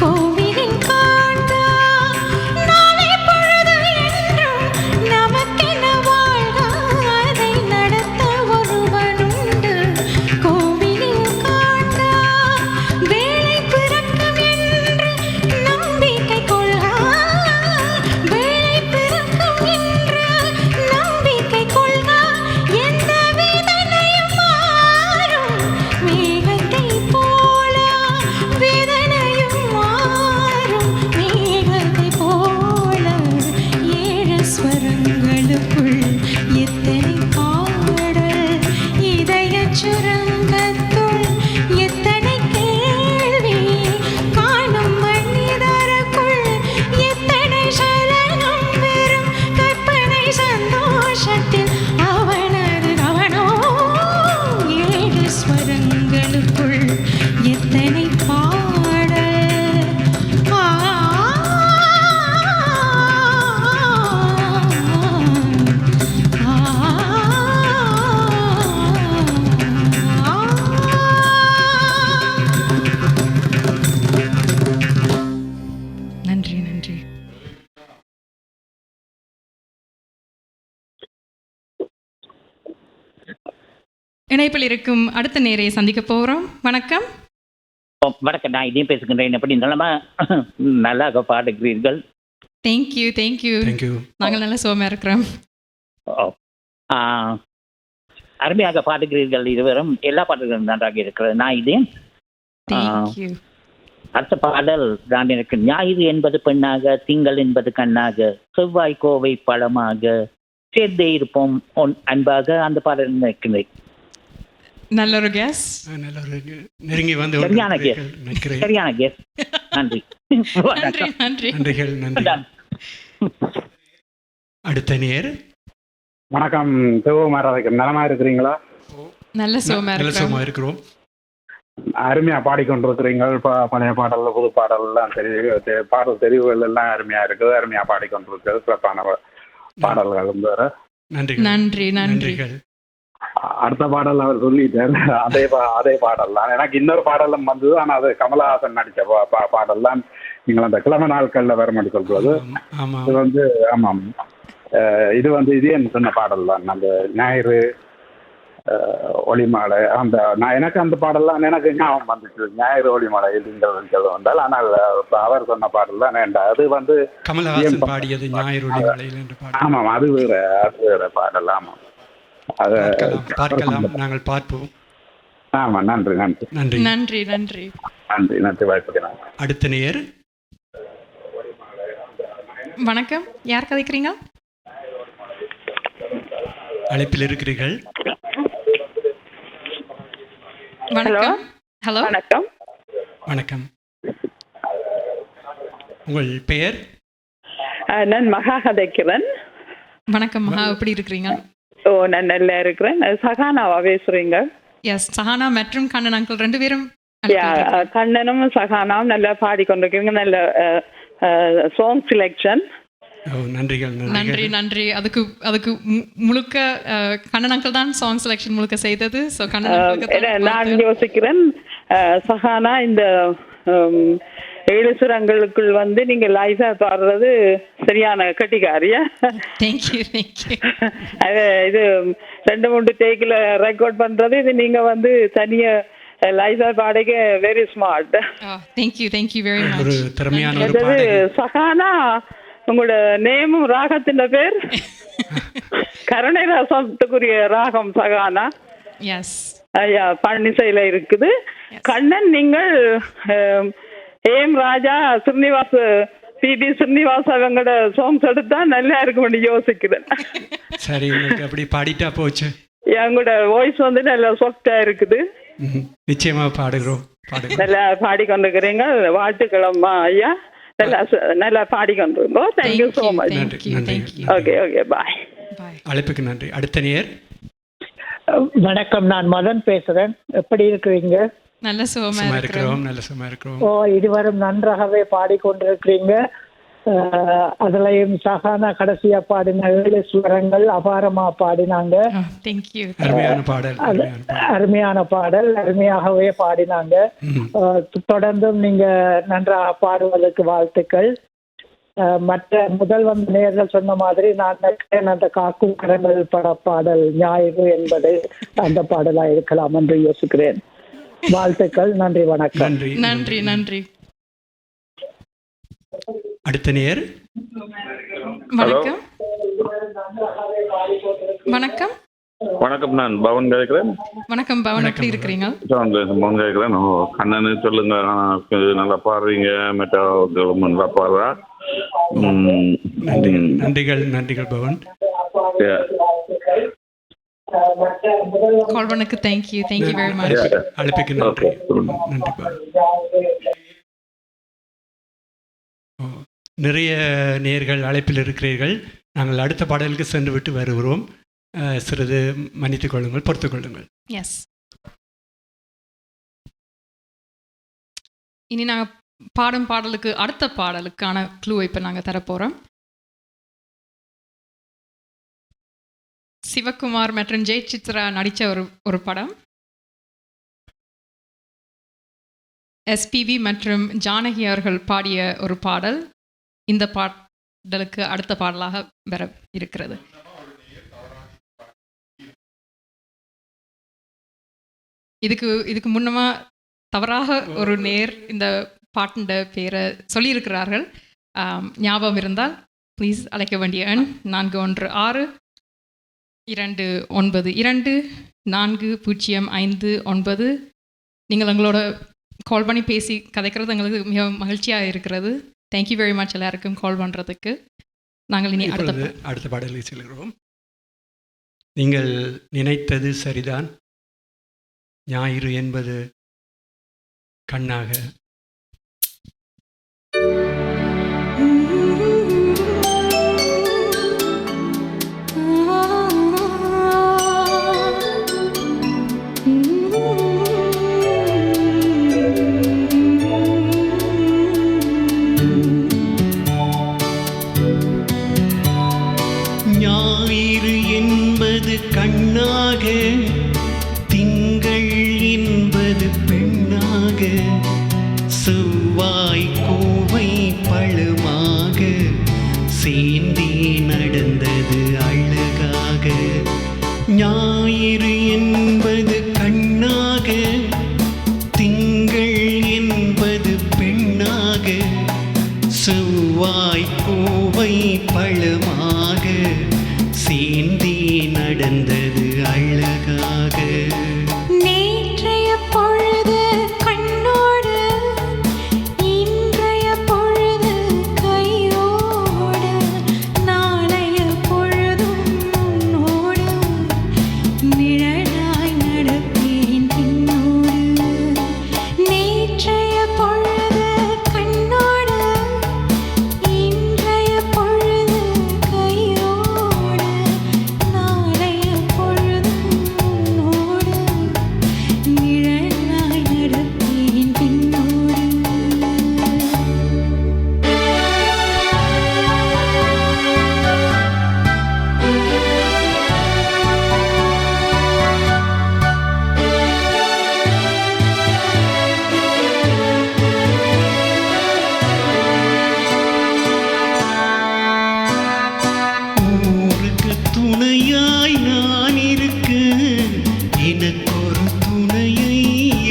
Speaker 5: கோவிலின் காண்கா. நாளை பொழுது என்றும் நமக்கென்ன வாழ்வாதை நடத்த ஒருவனுண்டு கோவிலின் காண்கா. வேலை பிறக்கும் என்று நம்பிக்கை கொள்கா. வேலை பிறக்கும் என்று நம்பிக்கை கொள்கா. எந்த வேதனையும் மாறும் மேகத்தை போல. வேதனையும் மாறும் மேகத்தை போல. ஏழு ஸ்வரங்களுக்குள் எத்தனை பாடல். இதயச் சுரங்கத்துள் எத்தனை கேள்வி. காணும் மனிதருக்குள் எத்தனை சலனம். வெறும் கற்பனை சந்தோஷத்தில் அவனோ. ஏழு ஸ்வரங்களுக்குள் எத்தனை பாடல். ஆ
Speaker 2: நன்றி நன்றி. இணைப்பில் இருக்கும் அடுத்த நேரை சந்திக்க போகிறோம். வணக்கம்.
Speaker 11: வணக்கம், நான் இதையும் பேசுகின்றேன். எப்படி நலமா நல்லாக பாடுகிறீர்கள்?
Speaker 2: Thank you thank you.
Speaker 3: தேங்க்யூ.
Speaker 2: நாங்கள் நல்ல சுகமாக இருக்கிறோம்.
Speaker 11: ஓ, ஆ, அருமையாக பாடுகிறீர்கள். இருவரும் எல்லா பாடல்களும் நன்றாக இருக்கிறது. நான் இது
Speaker 2: தேங்க்யூ.
Speaker 11: அடுத்த பாடல் தான் எனக்கு. ஞாயிறு என்பது பெண்ணாக, திங்கள் என்பது கண்ணாக, செவ்வாய் கோவை பழமாக, சேர்ந்தே இருப்போம் அன்பாக, அந்த பாடல் இருக்கிறேன்.
Speaker 2: நல்ல ஒரு கேஸ்.
Speaker 3: நல்ல ஒரு நெருங்கி வந்து
Speaker 11: சரியான கேஸ்.
Speaker 3: நினைக்கிறேன்.
Speaker 11: சரியான கேஸ். நன்றி.
Speaker 2: நன்றி நன்றி.
Speaker 3: நன்றிகள், நன்றி. அடுத்த நேர்.
Speaker 7: வணக்கம் சிவகுமார், நலமா இருக்கிறீங்களா?
Speaker 2: நல்ல சுகமாக
Speaker 3: நல்ல
Speaker 2: இருக்கிறோம்.
Speaker 3: சுகமா இருக்கிறோம்.
Speaker 7: அருமையா பாடிக்கொண்டிருக்கிறீங்கள். பழைய பாடல்ல புது பாடல்லாம் பாடல் தெரிவுகள் எல்லாம் அருமையா இருக்குது. அருமையா பாடிக்கொண்டிருக்கிறது. சிறப்பான பாடல்களும் வேற.
Speaker 3: நன்றிகள்.
Speaker 2: நன்றி நன்றி.
Speaker 3: நன்றிகள்.
Speaker 7: அடுத்த பாடல் அவர் சொல்லிட்டார். அதே பாடல் தான். எனக்கு இன்னொரு பாடலும் வந்தது. ஆனால் அது கமலஹாசன் நடித்த பாடல் தான். நீங்கள் அந்த கிழமை நாட்கள்ல வர மாதிரி சொல்றது.
Speaker 3: ஆமாம்.
Speaker 7: இது வந்து ஆமாம், இது வந்து இதே சொன்ன பாடல் தான். அந்த ஞாயிறு ஒளிமாலை, அந்த நான் எனக்கு அந்த பாடல்லாம் எனக்கு ஞாபகம் வந்துச்சு. ஞாயிறு ஒளிமாலை இதுங்கிறது வந்தால், ஆனால் அவர் சொன்ன பாடல் தான். அது வந்து
Speaker 3: கமலஹாசன் பாடியது ஞாயிறு ஒளிமாலையில் என்ற பாடல்.
Speaker 7: ஆமாம், அது வேற பாடல். ஆமாம், அது
Speaker 3: பார்க்கலாம், நாங்கள் பார்ப்போம்.
Speaker 7: ஆமாம், நன்றி நன்றி
Speaker 3: நன்றி
Speaker 2: நன்றி நன்றி.
Speaker 7: நன்றி நன்றி. வாய்ப்புக்கு நன்றி.
Speaker 3: அடுத்த நேர்.
Speaker 2: வணக்கம், யார் கதைக்கிறீங்க?
Speaker 3: அழைப்பில் இருக்கிறீர்கள்.
Speaker 2: வணக்கம். ஹலோ.
Speaker 10: வணக்கம்.
Speaker 3: வணக்கம். உங்கள் பெயர்?
Speaker 10: நான் மகா கதைக்கிறேன்.
Speaker 2: வணக்கம் மகா, எப்படி இருக்கிறீங்க?
Speaker 10: ஓ, நான் நல்லா இருக்கிறேன். சகானாவா பேசுறீங்க?
Speaker 2: எஸ், சஹானா மற்றும் கண்ணன் அங்கிள் ரெண்டு பேரும்.
Speaker 10: கண்ணனும் சகானாவும் நல்லா பாடிக்கொண்டிருக்கீங்க. நல்ல சாங் செலெக்ஷன்.
Speaker 3: நன்றிகள்.
Speaker 2: நன்றி நன்றி. அதுக்கு முழுக்க கண்ணன் அங்கிள் தான் சாங் செலெக்ஷன் முழுக்க செய்தது. ஸோ கண்ணன்
Speaker 10: நான் யோசிக்கிறேன், சகானா இந்த 7 சுரங்களுக்குள் வந்து நீங்க லைஃபா பாடுறது சரியான கட்டிக்காரியா.
Speaker 2: Thank you thank you.
Speaker 10: இது 2-3 டேக்கில் ரெக்கார்ட் பண்றது, இது நீங்க வந்து தனியா லைஃபா பாடக very smart.
Speaker 2: Thank you thank you very much.
Speaker 3: ஒரு திறமையான ஒரு பாடகி.
Speaker 10: சகானா, உங்களோட நேமும் ராகத்தின் பேர் கருணை ராசத்துக்குரிய ராகம் சகானா.
Speaker 2: எஸ்.
Speaker 10: ஐயா, பழனிசையில இருக்குது. கண்ணன், நீங்கள் ஏம் ராஜா, ஸ்ரீனிவாஸ், பிபி ஸ்ரீனிவாஸ் அவங்களோட சாங்ஸ் எடுத்தா நல்லா இருக்கும்னு யோசிக்கிறேன்.
Speaker 3: சரி, உங்களுக்கு அப்படி பாடிட்டா போச்சு.
Speaker 10: எங்களோட வாய்ஸ் வந்து நல்லா சாஃப்டா இருக்குது.
Speaker 3: நிச்சயமா பாடுகிறோம்.
Speaker 10: நல்லா பாடிக்கொண்டிருக்கிறீங்க. வாழ்த்துக்களம்மா ஐயா. நல்லா பாடிக்கொண்டிருக்கோ. Thank you so much. Okay okay, bye.
Speaker 3: அழைப்புக்கு நன்றி. அடுத்த நேர்.
Speaker 12: வணக்கம், நான் மதன் பேசுறேன். எப்படி இருக்கிறீங்க?
Speaker 2: நல்ல சுகமா இருக்கிறோம்.
Speaker 3: நல்ல சுகமா இருக்கிறோம்.
Speaker 12: ஓ, இதுவரும் நன்றாகவே பாடிக்கொண்டிருக்கிறீங்க. அதுலயும் சகானா கடைசியா பாடின 7 சுவரங்கள் அபாரமா பாடினாங்க. அருமையான பாடல், அருமையாகவே பாடினாங்க. தொடர்ந்தும் நீங்க நன்றாக பாடுவதற்கு வாழ்த்துக்கள். மற்ற முதல் வந்து நேரில் சொன்ன மாதிரி நான் அந்த காக்கும் கரங்கள் பட பாடல் ஞாயிறு என்பது அந்த பாடலா இருக்கலாம் என்று யோசிக்கிறேன். வாழ்த்துக்கள். நன்றி, வணக்கம்.
Speaker 2: நன்றி நன்றி.
Speaker 3: அடுத்த நேர்.
Speaker 2: வணக்கம். வணக்கம்.
Speaker 13: வணக்கம், நான் பவன் கேட்கிறேன்.
Speaker 2: வணக்கம் பவன், எப்படி இருக்கிறீங்க?
Speaker 13: பவன் கேட்கிறேன். கண்ணனு சொல்லுங்க, நல்லா பாடுறீங்க. நல்லா பாடுறா.
Speaker 3: நன்றிகள். நன்றிகள் பவன்.
Speaker 2: கால் பண்ணக்கு தேங்க்யூ வெரி மச்.
Speaker 3: அழைப்புக்கு நன்றி. நன்றி பவன். நிறைய நேர்கள் அழைப்பில் இருக்கிறீர்கள். நாங்கள் அடுத்த பாடலுக்கு சென்று விட்டு வருகிறோம். சிறிது மன்னித்துக் கொள்ளுங்கள், பொறுத்துக் கொள்ளுங்கள்.
Speaker 2: எஸ். இனி நாங்கள் பாடும் பாடலுக்கு அடுத்த பாடலுக்கான க்ளூவை இப்போ நாங்கள் தரப்போகிறோம். சிவகுமார் மற்றும் ஜெயசித்ரா நடித்த ஒரு படம். எஸ்பிபி மற்றும் ஜானகி அவர்கள் பாடிய ஒரு பாடல். இந்த பாடலுக்கு அடுத்த பாடலாக வர இருக்கிறது. இதுக்கு முன்னமா தவறாக ஒரு இந்த பாட்டுண்ட பேரை சொல்லியிருக்கிறார்கள். ஞாபகம் இருந்தால் ப்ளீஸ் அழைக்க வேண்டிய எண் 4162924059. நீங்கள் எங்களோட கால் பண்ணி பேசி கதைக்கிறது எங்களுக்கு மிக மகிழ்ச்சியாக இருக்கிறது. தேங்க்யூ வெரி மச் எல்லாருக்கும் கால் பண்ணுறதுக்கு. நாங்கள் இனி
Speaker 3: அடுத்த பாடலுக்கு செல்கிறோம். நீங்கள் நினைத்தது சரிதான், ஞாயிறு என்பது கண்ணாக.
Speaker 4: ஞாயிறு என்பது கண்ணாக, திங்கள் என்பது பெண்ணாக, செவ்வாய் கோவை பழமாக, சேர்ந்தே நடந்தது அழகாக. ஞாயிறு என்பது கண்ணாக, திங்கள் என்பது பெண்ணாக, செவ்வாய் கோவை பழமாக, சேர்ந்தே நடந்தது அழகாக.
Speaker 5: நேற்றைய பொழுது கண்ணோடு, இன்றைய பொழுது கையோடு, நாளைய பொழுதும் உன்னோடு, நிழலாய் நடப்பேன் பின்னோடு. நேற்றைய பொழுது கண்ணோடு, இன்றைய பொழுது கையோடு, நாளைய பொழுதும் உன்னோடு, நிழலாய் நடப்பேன் பின்னோடு.
Speaker 4: ஊருக்கு துணையாய் நான் இருக்க, எனக்கொரு துணையை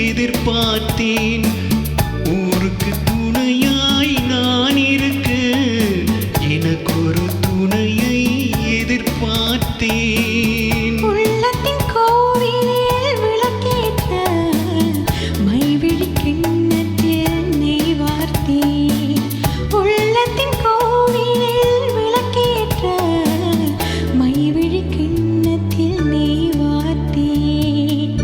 Speaker 4: எதிர்பார்த்தேன். ஊருக்கு துணையாய் நான் இருக்க, எனக்கொரு துணையை எதிர்பார்த்தேன்.
Speaker 5: உள்ளத்தின் கோவிலில் விளக்கேற்ற, மைவிழி கிண்ணத்தில் நெய் வார்த்தேன். உள்ளத்தின் கோவிலில் விளக்கேற்ற, மைவிழி கிண்ணத்தில் நெய் வார்த்தேன்.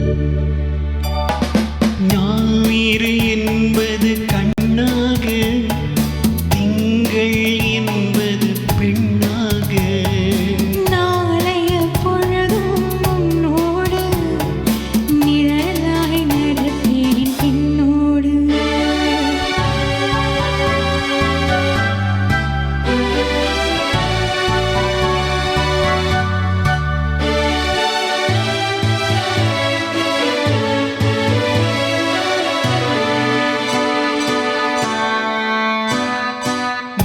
Speaker 4: ஞாயிறு என்பது கண்ணாக, திங்கள் என்பது பெண்ணாக,
Speaker 5: நாளைய பொழுதும் உன்னோடு, நிழலாய் நடப்பேன் பின்னோடு.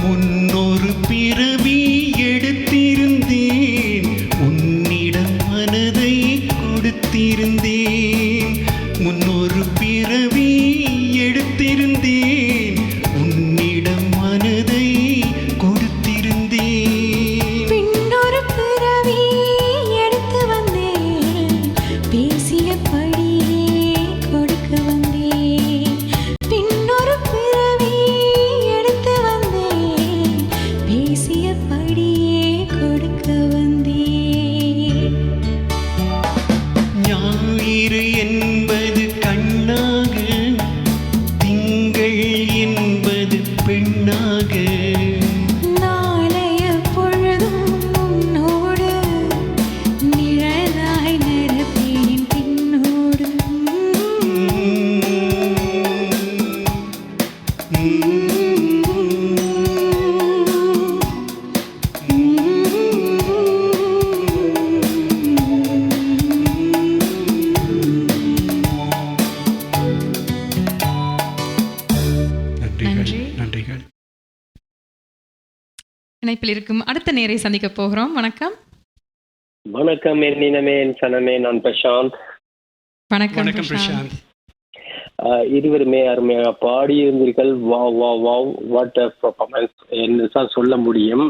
Speaker 4: முன்னொரு பிறவி எடுத்திருந்தேன், உன்னிடம் மனதை கொடுத்திருந்தேன். முன்னொரு பிறவி எடுத்திருந்தேன், உன்னிடம் மனதை கொடுத்திருந்தேன்.
Speaker 5: பின்னொரு பிறவி எடுத்து வந்தேன், பேசியபடியே கொடுக்க வந்தேன். பின்னொரு பிறவி எடுத்து வந்தேன், பேசியபடியே கொடுக்க வந்தேன்.
Speaker 4: ஞாயிறு என்பது கண்ணாக, திங்கள் என்பது பெண்ணாக,
Speaker 5: நாளைய பொழுதும் உன்னோடு, நிழலாய் நடப்பேன் பின்னோடு.
Speaker 2: நன்றி.
Speaker 3: நன்றிகள்.
Speaker 2: இணைப்பில் இருக்கும் அடுத்த நேரை சந்திக்க போகிறோம். வணக்கம்.
Speaker 8: வணக்கம் என் இனமே என் சனமே, நான் பிரசாந்த்.
Speaker 2: வணக்கம்
Speaker 3: வணக்கம்
Speaker 2: பிரசாந்த்.
Speaker 3: பிரசாந்த்.
Speaker 8: இருவருமே அருமையாக பாடியிருந்தீர்கள். வாவ் வாட் அ பர்ஃபார்மன்ஸ் என்று தான் சொல்ல முடியும்.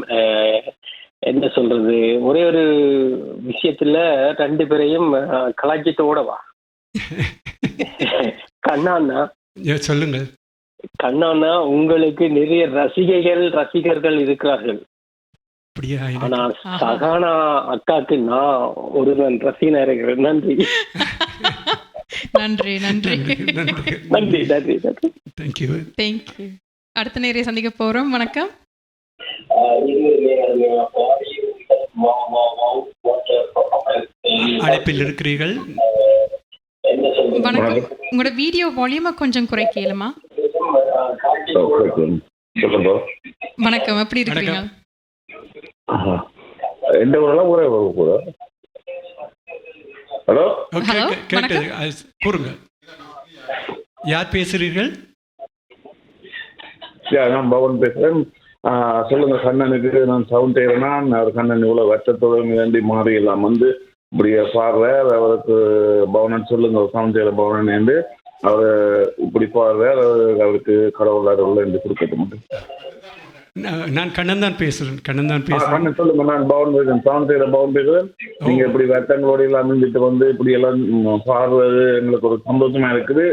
Speaker 8: என்ன சொல்றது, ஒரே ஒரு விஷயத்துல 2 பேரையும் கலாய்ச்சிட்டோட வா கண்ணாண்ணா.
Speaker 3: சொல்லுங்கள்.
Speaker 8: கண்ணாண்ணா, உங்களுக்கு நிறைய ரசிகர்கள் இருக்கிறார்கள். ஆனா சகானா அக்காக்கு நான் ஒருவன் ரசிகனா இருக்கிறேன். நன்றி
Speaker 2: நன்றி நன்றி
Speaker 8: நன்றி நன்றி நன்றி.
Speaker 3: Thank you
Speaker 2: thank you. அடுத்த நேரே சந்திக்க போறோம். வணக்கம்.
Speaker 3: அழைப்பில் இருக்கிறீர்கள்.
Speaker 2: வணக்கம். உங்களோட வீடியோ வால்யூமை கொஞ்சம் குறைக்கலுமா? வணக்கம், எப்படி இருக்கீங்க?
Speaker 13: எந்த ஊரெல்லாம் ஊரே கூட. ஹலோ,
Speaker 3: கேட்டது கூறுங்க. யார் பேசுறீர்கள்?
Speaker 13: நான் பவன் பேசுறேன். சொல்லுங்க. கண்ணனுக்கு நான் சவுண்ட் செய்யறேன்னா அவர் கண்ணன் இவ்வளவு வருஷத்தோட வேண்டி மாறியெல்லாம் வந்து இப்படியே பாடுறார். அவருக்கு பவனன் சொல்லுங்க, சவுண்ட் செய்யற பவனன் அவர் இப்படி பாடுறார். அவருக்கு கடவுள் அருள் என்று கொடுக்கட்டு மட்டும்.
Speaker 3: நான் கண்ணன் தான் பேசுறேன்.
Speaker 13: கண்ணன் சொல்லுங்க. நான் பவன் பேசுறேன், சவுண்ட் செய்யற பவன் பேசுறேன். நீங்க இப்படி வட்டங்களோட எல்லாம் அமைஞ்சிட்டு வந்து இப்படி எல்லாம் பாடுறது எங்களுக்கு ஒரு சந்தோஷமா இருக்குது.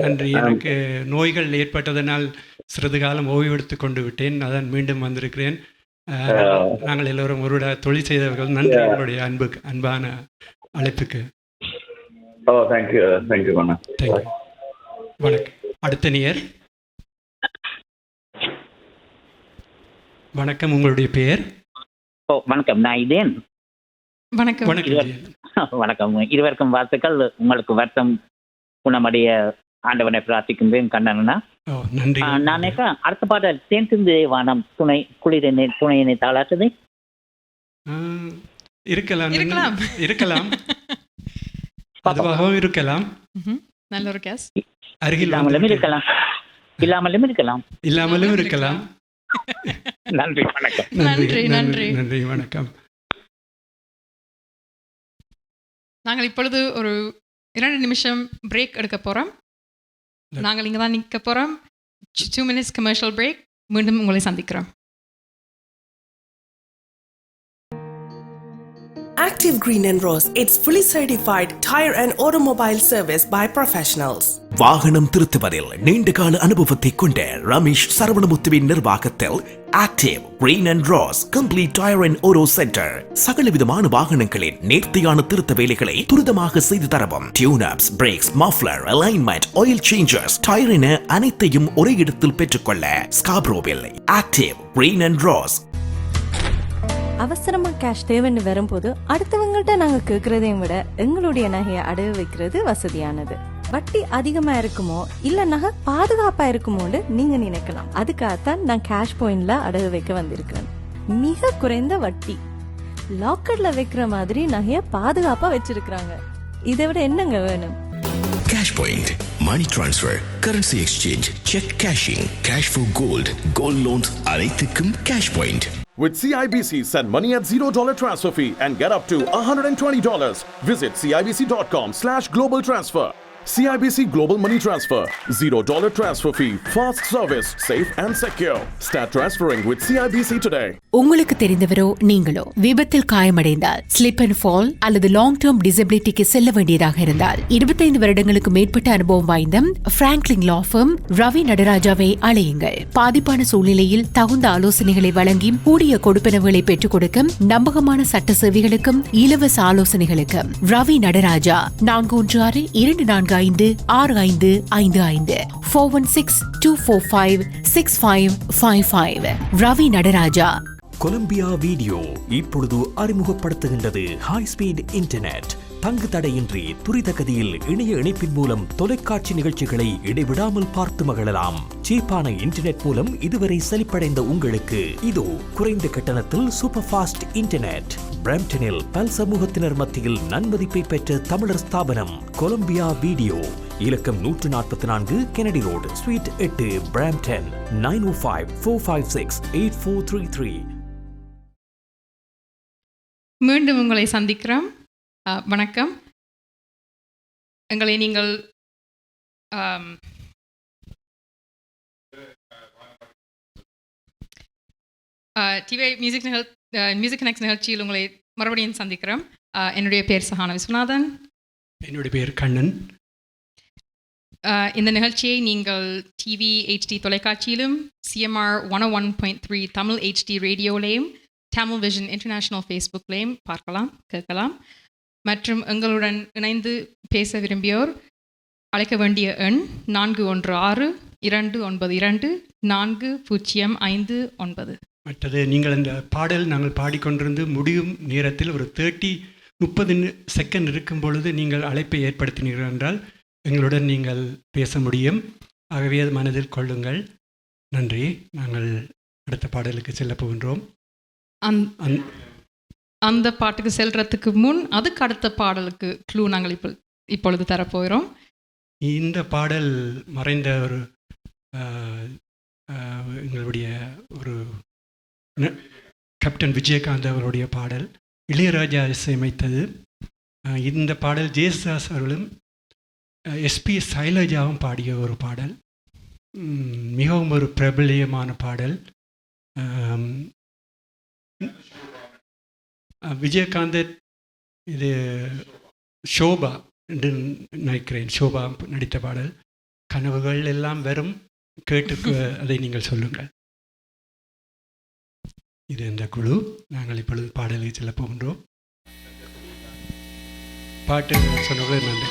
Speaker 3: நன்றி. எனக்கு நோய்கள் ஏற்பட்டதனால் சிறிது காலம் ஓய்வு எடுத்து கொண்டு விட்டேன். அதான் மீண்டும் வந்திருக்கிறேன். நாங்கள் எல்லோரும் ஒரு தொழில் செய்தவர்கள். நன்றி உங்களுடைய அன்பான அழைப்புக்கு.
Speaker 13: தேங்க்யூ தேங்க்யூ அண்ணா.
Speaker 3: தேங்க்யூ. வணக்கம். அடுத்த நேயர். வணக்கம், உங்களுடைய பெயர்?
Speaker 11: வணக்கம், நான் இதேன்.
Speaker 2: வணக்கம்.
Speaker 11: வணக்கம். இருவருக்கும் வாழ்த்துக்கள். உங்களுக்கு வருத்தம் குணமடைய ஆண்டவனை பிரார்த்திக்கின்றேன். கண்ணனா
Speaker 3: நன்றி.
Speaker 11: நான் அடுத்த பாடல் தேன் வானம் துணை குளிரனை துணையினை தாளாட்டுது.
Speaker 3: இருக்கலாம் அதுவாகவும் இருக்கலாம்.
Speaker 2: நல்ல ஒரு கேஸ்.
Speaker 3: அருகில்
Speaker 11: இல்லாமலும் இருக்கலாம். நன்றி, வணக்கம்.
Speaker 3: நன்றி, வணக்கம்.
Speaker 2: நாங்கள் இப்பொழுது ஒரு 2 நிமிஷம் பிரேக் எடுக்க போறோம். நாங்கள் இங்கே தான் நிற்க போறோம். 2 minutes கமர்ஷியல் பிரேக். மீண்டும் உங்களை சந்திக்கிறோம்.
Speaker 14: Active Green and Rose, it's fully certified tire and automobile service by professionals.
Speaker 15: வாகனம் திருத்துவதில் நீண்டகால அனுபவத்தை கொண்ட ரமேஷ் சரவணமுத்துவின் நிர்வாகத்தில் Active Green and Rose complete tyre and auto centre சகல விதமான வாகனங்களின் நேர்த்தியான திருத்த வேலைகளை துரிதமாக செய்து தரவும். Tune ups, brakes, muffler, alignment, oil changers, tyre என அனைத்தையும் ஒரே இடத்தில் பெற்றுக்கொள்ள ஸ்காப்ரோவில் ஆக்டிவ் கிரீன் அண்ட் ரோஸ்.
Speaker 16: அவசரமா கேஷ் தேவைன்னு வரும்போது அடுத்தவங்கள்ட்ட நாங்க கேட்கறதையும் விட எங்களுடைய நகையை அடகு வைக்கிறது வசதியானது. வட்டி அதிகமா இருக்குமோ இல்ல நகை பாதுகாப்பா இருக்குமோன்னு நீங்க நினைக்கலாம். அதுக்காகத்தான் நான் கேஷ் பாயிண்ட்ல அடகு வைக்க வந்திருக்கேன். மிக குறைந்த வட்டி, லாக்கர்ல வைக்கிற மாதிரி நகைய பாதுகாப்பா வச்சிருக்காங்க. இதை விட என்னங்க வேணும்?
Speaker 15: Cash Point, money transfer, currency exchange, check cashing, cash for gold, gold loans அனைத்துக்கும் Cash Point.
Speaker 17: With CIBC, send money at $0 transfer fee and get up to $120. Visit CIBC.com/global transfer. CIBC Global Money Transfer. $0 transfer fee. Fast service. Safe and secure. Start transferring with CIBC today.
Speaker 1: உங்களுக்கு தெரிந்தவரோ நீங்களோ விபத்தில் காயமடைந்தால், ஸ்லிப் அண்ட் ஃபால் அல்லது லாங் டேர்ம் டிசபிலிட்டிக்கு செல்ல வேண்டியதாக இருந்தால் 25 வருடங்களுக்கு மேற்பட்ட அனுபவம் வாய்ந்த பிராங்க்லின் லா ஃபர்ம் ரவி நடராஜாவை அழையுங்கள். பாதிப்பான சூழ்நிலையில் தகுந்த ஆலோசனைகளை வழங்கி கூடிய கொடுப்பனவுகளை பெற்றுக் கொடுக்க நம்பகமான சட்ட சேவைகளுக்கும் இலவச ஆலோசனைகளுக்கும் ரவி நடராஜா 416-245-6555 416-245-6555. ரவி நடராஜா.
Speaker 15: கொலம்பியா வீடியோ இப்பொழுது அறிமுகப்படுத்துகின்றது ஹை ஸ்பீட் இன்டர்நெட். தங்கு தடையின்றி துரித கதியில் இணைய இணைப்பின் மூலம் தொலைக்காட்சி நிகழ்ச்சிகளை இடைவிடாமல் பார்த்து மகிழலாம். சீப்பான இன்டர்நெட் மூலம் இதுவரை செழிப்படைந்த உங்களுக்கு இதோ குறைந்த கட்டணத்தில் சூப்பர் ஃபாஸ்ட் இன்டர்நெட். பிரம்டனில் பல் சமூகத்தினர் மத்தியில் நன்மதிப்பை பெற்ற தமிழர் ஸ்தாபனம் கொலம்பியா வீடியோ. இலக்கம் 144 கெனடி ரோடு, ஸ்வீட் 8, பிரம்டன். 905-456-8433.
Speaker 2: மீண்டும் உங்களை சந்திக்கிறோம். வணக்கம். எங்களை நீங்கள் டிவி மியூசிக் கனெக்ட் நிகழ்ச்சியில் உங்களை மறுபடியும் சந்திக்கிறோம். என்னுடைய பேர் சஹானா விஸ்வநாதன்.
Speaker 3: என்னுடைய பேர் கண்ணன்.
Speaker 2: இந்த நிகழ்ச்சியை நீங்கள் டிவி HD தொலைக்காட்சியிலும் CMR 101.3 தமிழ் HD ரேடியோலையும் தமிழ் விஷன் இன்டர்நேஷ்னல் ஃபேஸ்புக்லேயும் பார்க்கலாம், கேட்கலாம். மற்றும் எங்களுடன் இணைந்து பேச விரும்பியோர் அழைக்க வேண்டிய எண் 416-292-4059.
Speaker 3: மற்றது நீங்கள் அந்த பாடல் நாங்கள் பாடிக்கொண்டிருந்து முடியும் நேரத்தில் ஒரு 30 செகண்ட் இருக்கும் பொழுது நீங்கள் அழைப்பை ஏற்படுத்தினீர்கள் என்றால் எங்களுடன் நீங்கள் பேச முடியும். ஆகவே அது மனதில் கொள்ளுங்கள். நன்றி. நாங்கள் அடுத்த பாடலுக்கு செல்ல போகின்றோம்.
Speaker 2: அந்த பாட்டுக்கு செல்றதுக்கு முன் அதுக்கு அடுத்த பாடலுக்கு க்ளூ நாங்கள் இப்பொழுது தரப்போகிறோம்.
Speaker 3: இந்த பாடல் மறைந்த ஒரு எங்களுடைய ஒரு கேப்டன் விஜயகாந்த் அவருடைய பாடல், இளையராஜா இசையமைத்தது. இந்த பாடல் ஜேசுதாஸ் அவர்களும் SP சைலஜாவும் பாடிய ஒரு பாடல். மிகவும் ஒரு பிரபலியமான பாடல். விஜயகாந்த் இது ஷோபா என்று நினைக்கிறேன், ஷோபா நடித்த பாடல். கனவுகள் எல்லாம் வெறும் கேட்டு அதை நீங்கள் சொல்லுங்கள். இது இந்த குழு. நாங்கள் இப்பொழுது பாடலை செல்ல போகின்றோம். பாட்டு சொன்னவர்கள் நன்றி.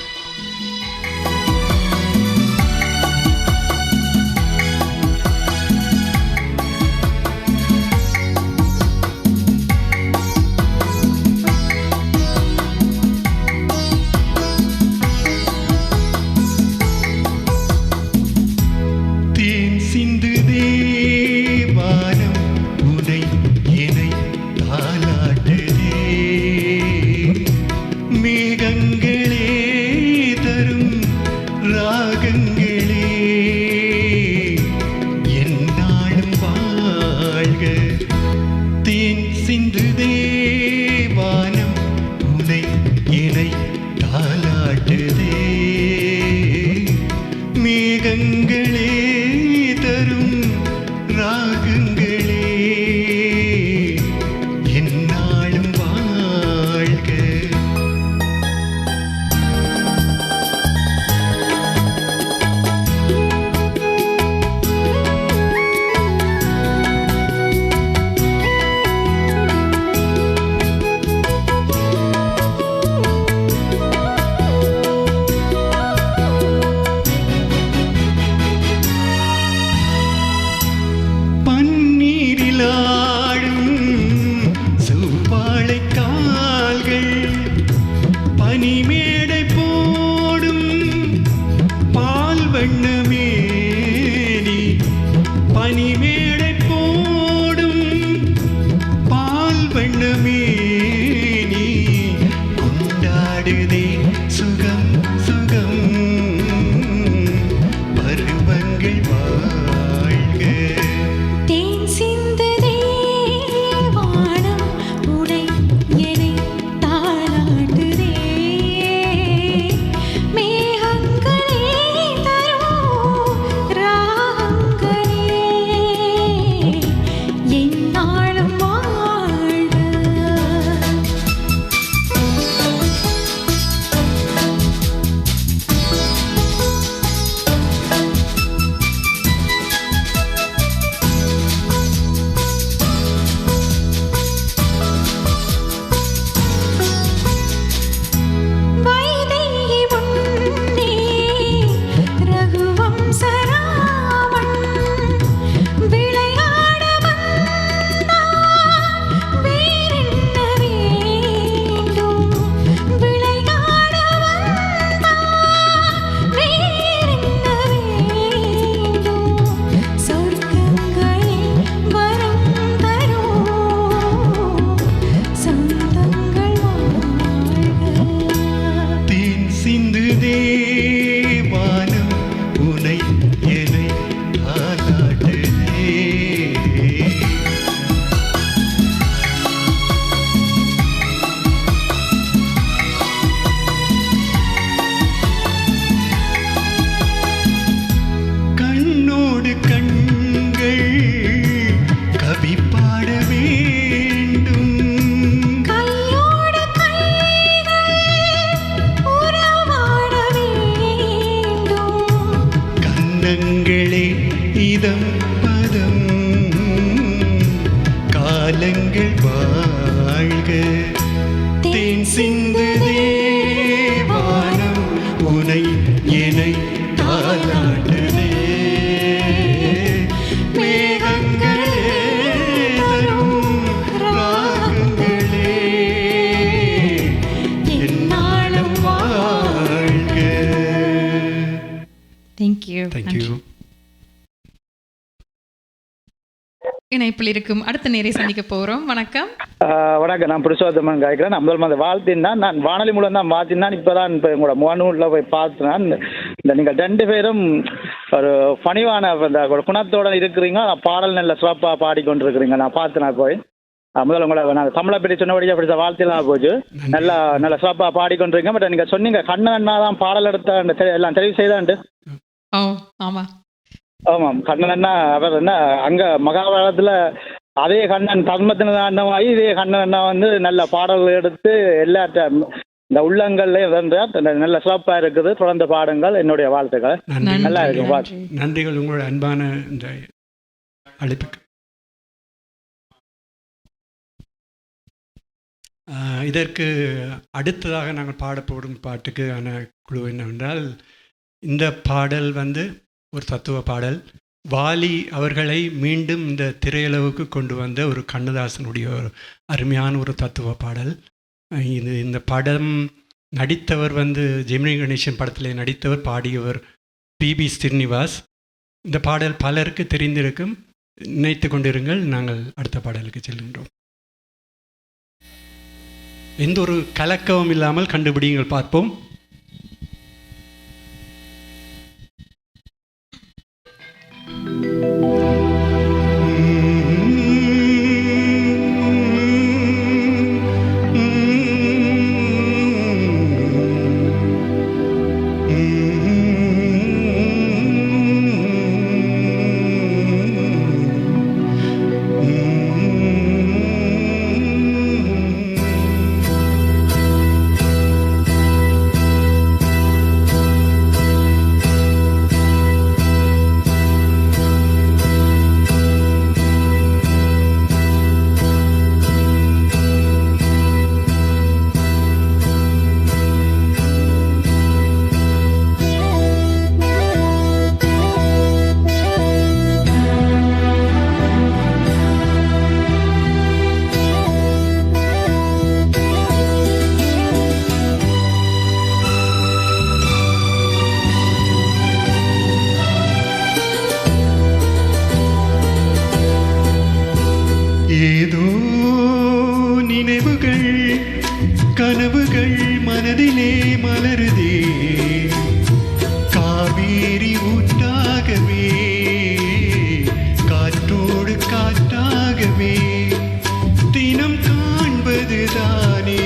Speaker 4: காலங்களே இதம் பதம் காலங்கள் வாழ்க தேன் சிந்து தேவானம் உனை என்னை தாலாட்டுதே மேகங்களே தரும் ராகங்களே என்னாலும் வாழ்க.
Speaker 2: தேங்க்யூ.
Speaker 3: தேங்க்யூ.
Speaker 2: இணைப்பில் இருக்கும் அடுத்த நேரை சந்திக்க போறோம். வணக்கம்.
Speaker 7: வணக்கம், நான் புருஷோத்தமன் காய்க்கிறேன். முதல் மாதிரி வாழ்த்தின்னா நான் வானொலி மூலம் தான் வாழ்த்தினான். இப்போதான் இப்போ உங்களோட முகநூலில் போய் பார்த்தேன். இந்த நீங்கள் 2 பேரும் ஒரு பணிவான இந்த குணத்தோட இருக்கிறீங்க. பாடல் நல்ல சிறப்பாக பாடிக்கொண்டிருக்கிறீங்க. நான் பார்த்தேன் போய் முதல்ல உங்களை நான் தமிழை பற்றி சொன்னபடியே அப்படி வாழ்த்திலாம் போச்சு. நல்லா சிறப்பாக பாடிக்கொண்டிருக்கீங்க. பட் நீங்கள் சொன்னீங்க கண்ணன் தான் பாடல் எடுத்த எல்லாம் தெரிவு செய்தான்ட்டு.
Speaker 2: ஆமாம்
Speaker 7: ஆமாம், கண்ணன் அவர் என்ன அங்கே மகாபாரதத்தில் அதே கண்ணன் தர்மத்தினாய் இதே கண்ணன் வந்து நல்ல பாடல்கள் எடுத்து எல்லா இந்த உள்ளங்கள்லையும் நல்ல சிறப்பாக இருக்குது. தொடர்ந்து பாடுங்கள். என்னுடைய வாழ்த்துக்கள். நல்லா இருக்கும்.
Speaker 3: நன்றிகள் உங்களோட அன்பான இந்த அழைப்புக்கு. இதற்கு அடுத்ததாக நாங்கள் பாடப்போடும் பாட்டுக்கான குழு என்னவென்றால், இந்த பாடல் வந்து ஒரு தத்துவ பாடல். வாலி அவர்களை மீண்டும் இந்த திரையுலகுக்கு கொண்டு வந்த ஒரு கண்ணதாசனுடைய ஒரு அருமையான ஒரு தத்துவ பாடல். இந்த படம் நடித்தவர் வந்து ஜெமினி கணேசன் படத்தில் நடித்தவர், பாடியவர் பிபி ஸ்ரீனிவாஸ். இந்த பாடல் பலருக்கு தெரிந்திருக்கும். நினைத்து கொண்டிருங்கள். நாங்கள் அடுத்த பாடலுக்கு செல்கின்றோம். எந்த ஒரு கலக்கமும் இல்லாமல் கண்டுபிடிங்கள், பார்ப்போம்.
Speaker 4: ஏதோ நினைவுகள் கனவுகள் மனதிலே மலருதே, காவேரி ஊற்றாகவே காற்றோடு காற்றாகவே தினம் காண்பது தானே.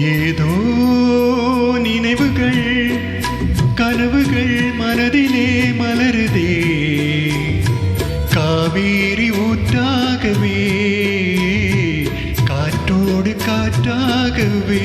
Speaker 4: ஏதோ நினைவுகள் மனதிலே மலருதே காவேரி ஊற்றாகவே காற்றோடு காற்றாகவே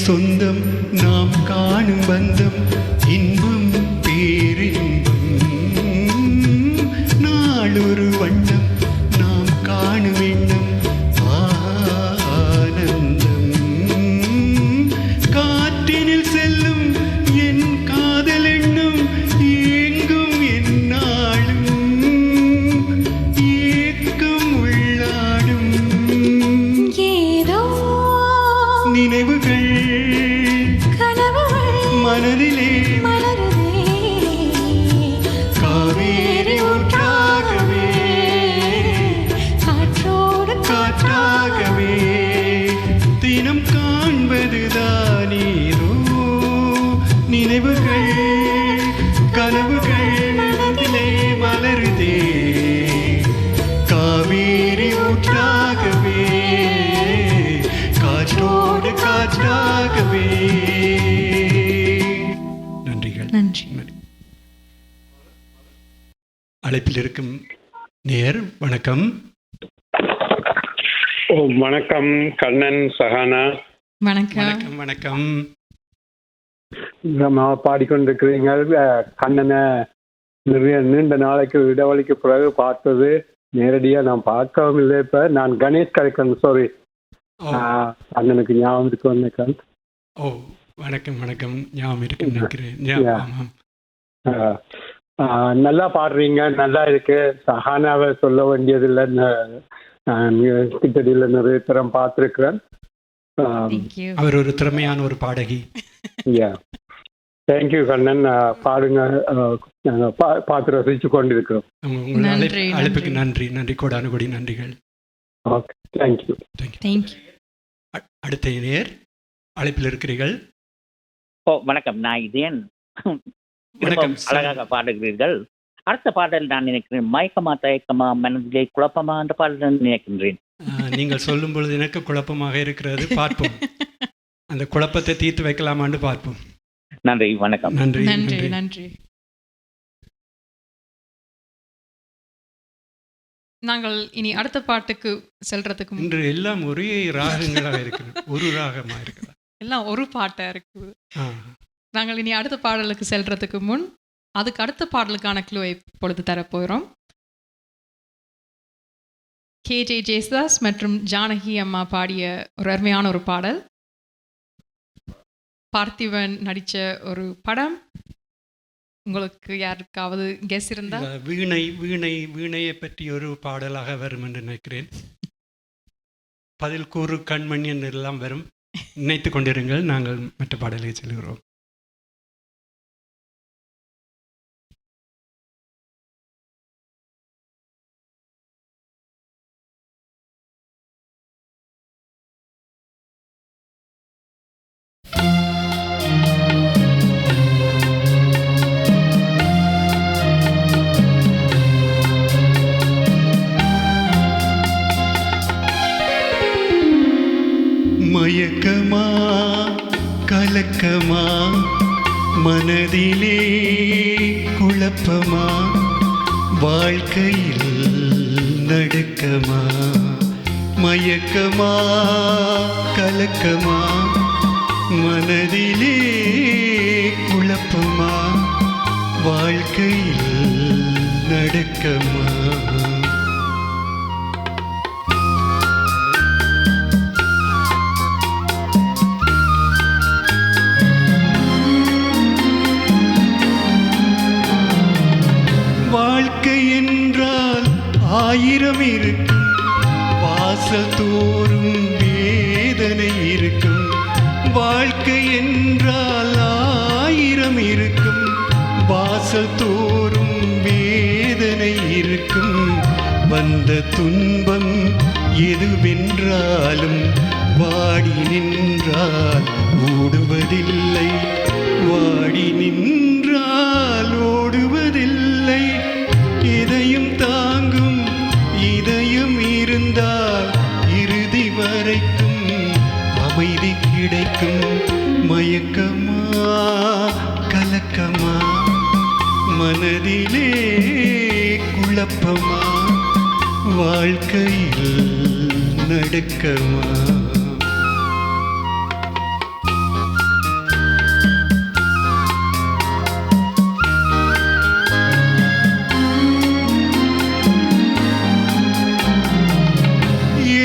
Speaker 4: சொந்தம் நாம் காணும் பந்தம் இன்பம் பேரின்பம் நாளொரு வண்ணம் நாம் காணும் எண்ணம் ஆனந்தம் காற்றினில் செல்லும் என் காதல் எண்ணம் ஏங்கும் என்னாலும் ஏக்கம் உள்ளாடும்
Speaker 5: ஏதோ
Speaker 4: நினைவுகள் மனதிலே
Speaker 5: மலருதே
Speaker 4: காவேரி ஊற்றாகவே
Speaker 5: காற்றோடு
Speaker 4: காற்றாகவே தினம் காண்பதுதானேதோ நினைவுகள் கனவுகள் மனதிலே மலருதே காவேரி ஊற்றாகவே காற்றோடு காற்றாகவே.
Speaker 2: நன்றி.
Speaker 3: அழைப்பில் இருக்கும் நேர் வணக்கம்.
Speaker 18: வணக்கம் கண்ணன் சஹானா.
Speaker 2: வணக்கம்.
Speaker 3: வணக்கம்.
Speaker 18: நம்ம பாடிக்கொண்டிருக்கிறீர்கள். கண்ணனை நிறைய நீண்ட நாளைக்கு இடைவெளிக்கு பிறகு பார்த்தது நேரடியாக நான் பார்க்கவும் இல்லை. இப்போ நான் கணேஷ் கரைக்கன், சாரி, அண்ணனுக்கு ஞாபகம் இருக்கு வந்திருக்கேன்.
Speaker 3: ஓ வணக்கம். வணக்கம். ஞாபகம் இருக்குன்னு நினைக்கிறேன்.
Speaker 18: நல்லா பாடுறீங்க, நல்லா இருக்கு. சஹானாவை சொல்ல வேண்டியதில்லை, கிட்டடியில் நிறைய தரம் பார்த்துருக்கிறேன்.
Speaker 3: அவர் ஒரு திறமையான ஒரு பாடகி.
Speaker 18: தேங்க்யூ கண்ணன். பாடுங்க, நாங்கள் பார்த்து ரசிச்சு கொண்டிருக்கிறோம்.
Speaker 3: அழைப்புக்கு நன்றி. நன்றி, கோடானு கோடி நன்றிகள்.
Speaker 18: Okay, thank you.
Speaker 3: அடுத்த நேர் அழைப்பில் இருக்கிறீர்கள்.
Speaker 11: வணக்கம். நான் இதேன். அழகாக பாடுகிறீர்கள். அடுத்த பாடல் நான் நினைக்கிறேன் மயக்கமா தயக்கமா மனதிலே குழப்பமா என்ற பாடல் நினைக்கின்றேன்.
Speaker 3: நீங்கள் சொல்லும் பொழுது எனக்கு குழப்பமாக இருக்கிறது. பார்ப்போம், அந்த குழப்பத்தை தீர்த்து வைக்கலாமான்னு பார்ப்போம்.
Speaker 11: நன்றி. வணக்கம்.
Speaker 3: நன்றி.
Speaker 2: நன்றி. நன்றி. நாங்கள் இனி அடுத்த பாட்டுக்கு செல்றதுக்கு
Speaker 3: இன்று எல்லாம் ஒரே ராகங்களாக இருக்குது. ஒரு ராகமாக இருக்குது,
Speaker 2: எல்லாம் ஒரு பாட்டா இருக்குது. நாங்கள் இனி அடுத்த பாடலுக்கு செல்றதுக்கு முன் அதுக்கு அடுத்த பாடலுக்கான க்ளூவை இப்பொழுது தரப்போகிறோம். KJ ஜேசுதாஸ் மற்றும் ஜானகி அம்மா பாடிய ஒரு அருமையான ஒரு பாடல். பார்த்திபன் நடித்த ஒரு படம். உங்களுக்கு யாருக்காவது கெஸ் இருந்தா?
Speaker 3: வீணையை பற்றி ஒரு பாடலாக வரும் என்று நினைக்கிறேன். பதில் கூறு கண்மணி எல்லாம் வரும். நினைத்து கொண்டிருங்கள், நாங்கள் மற்ற பாடலை செல்கிறோம்.
Speaker 4: மயக்கமா கலக்கமா மனதிலே குழப்பமா வாழ்க்கையில் நடுக்கமா மயக்கமா கலக்கமா மனதிலே குழப்பமா வாழ்க்கையில் நடுக்கமா வாழ்க்கை ஆயிரம் இருக்கும், வாசல் தோறும் வேதனை இருக்கும். வாழ்க்கை என்றால் ஆயிரம் இருக்கும், வாசல் தோறும் வேதனை இருக்கும். வந்த துன்பம் எதுவென்றாலும் வாடி நின்றால் ஓடுவதில்லை, வாடி நின்றால் ஓடுவதில்லை. இதயம் தாங்கும் இதயம் இருந்தால் இறுதி வரைக்கும் அமைதி கிடைக்கும். மயக்கமா கலக்கமா, மனதிலே குழப்பமா, வாழ்க்கையில் நடுக்கமா.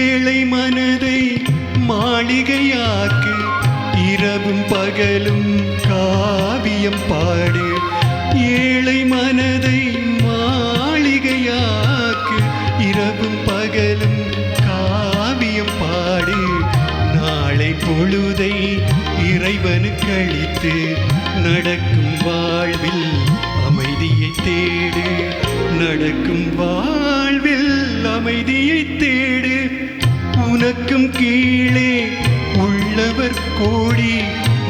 Speaker 4: ஏழை மனதை மாளிகையாக்கு, இரவும் பகலும் காவியம் பாடு. ஏழை மனதை மாளிகையாக்கு, இரவும் பகலும் காவியம் பாடு. நாளை பொழுதை இறைவனுக்கு அளித்து நடக்கும் வாழ்வில் அமைதியை தேடு, நடக்கும் வாழ்வில் அமைதியை தேடு. உனக்கும் கீழே உள்ளவர் கோடி,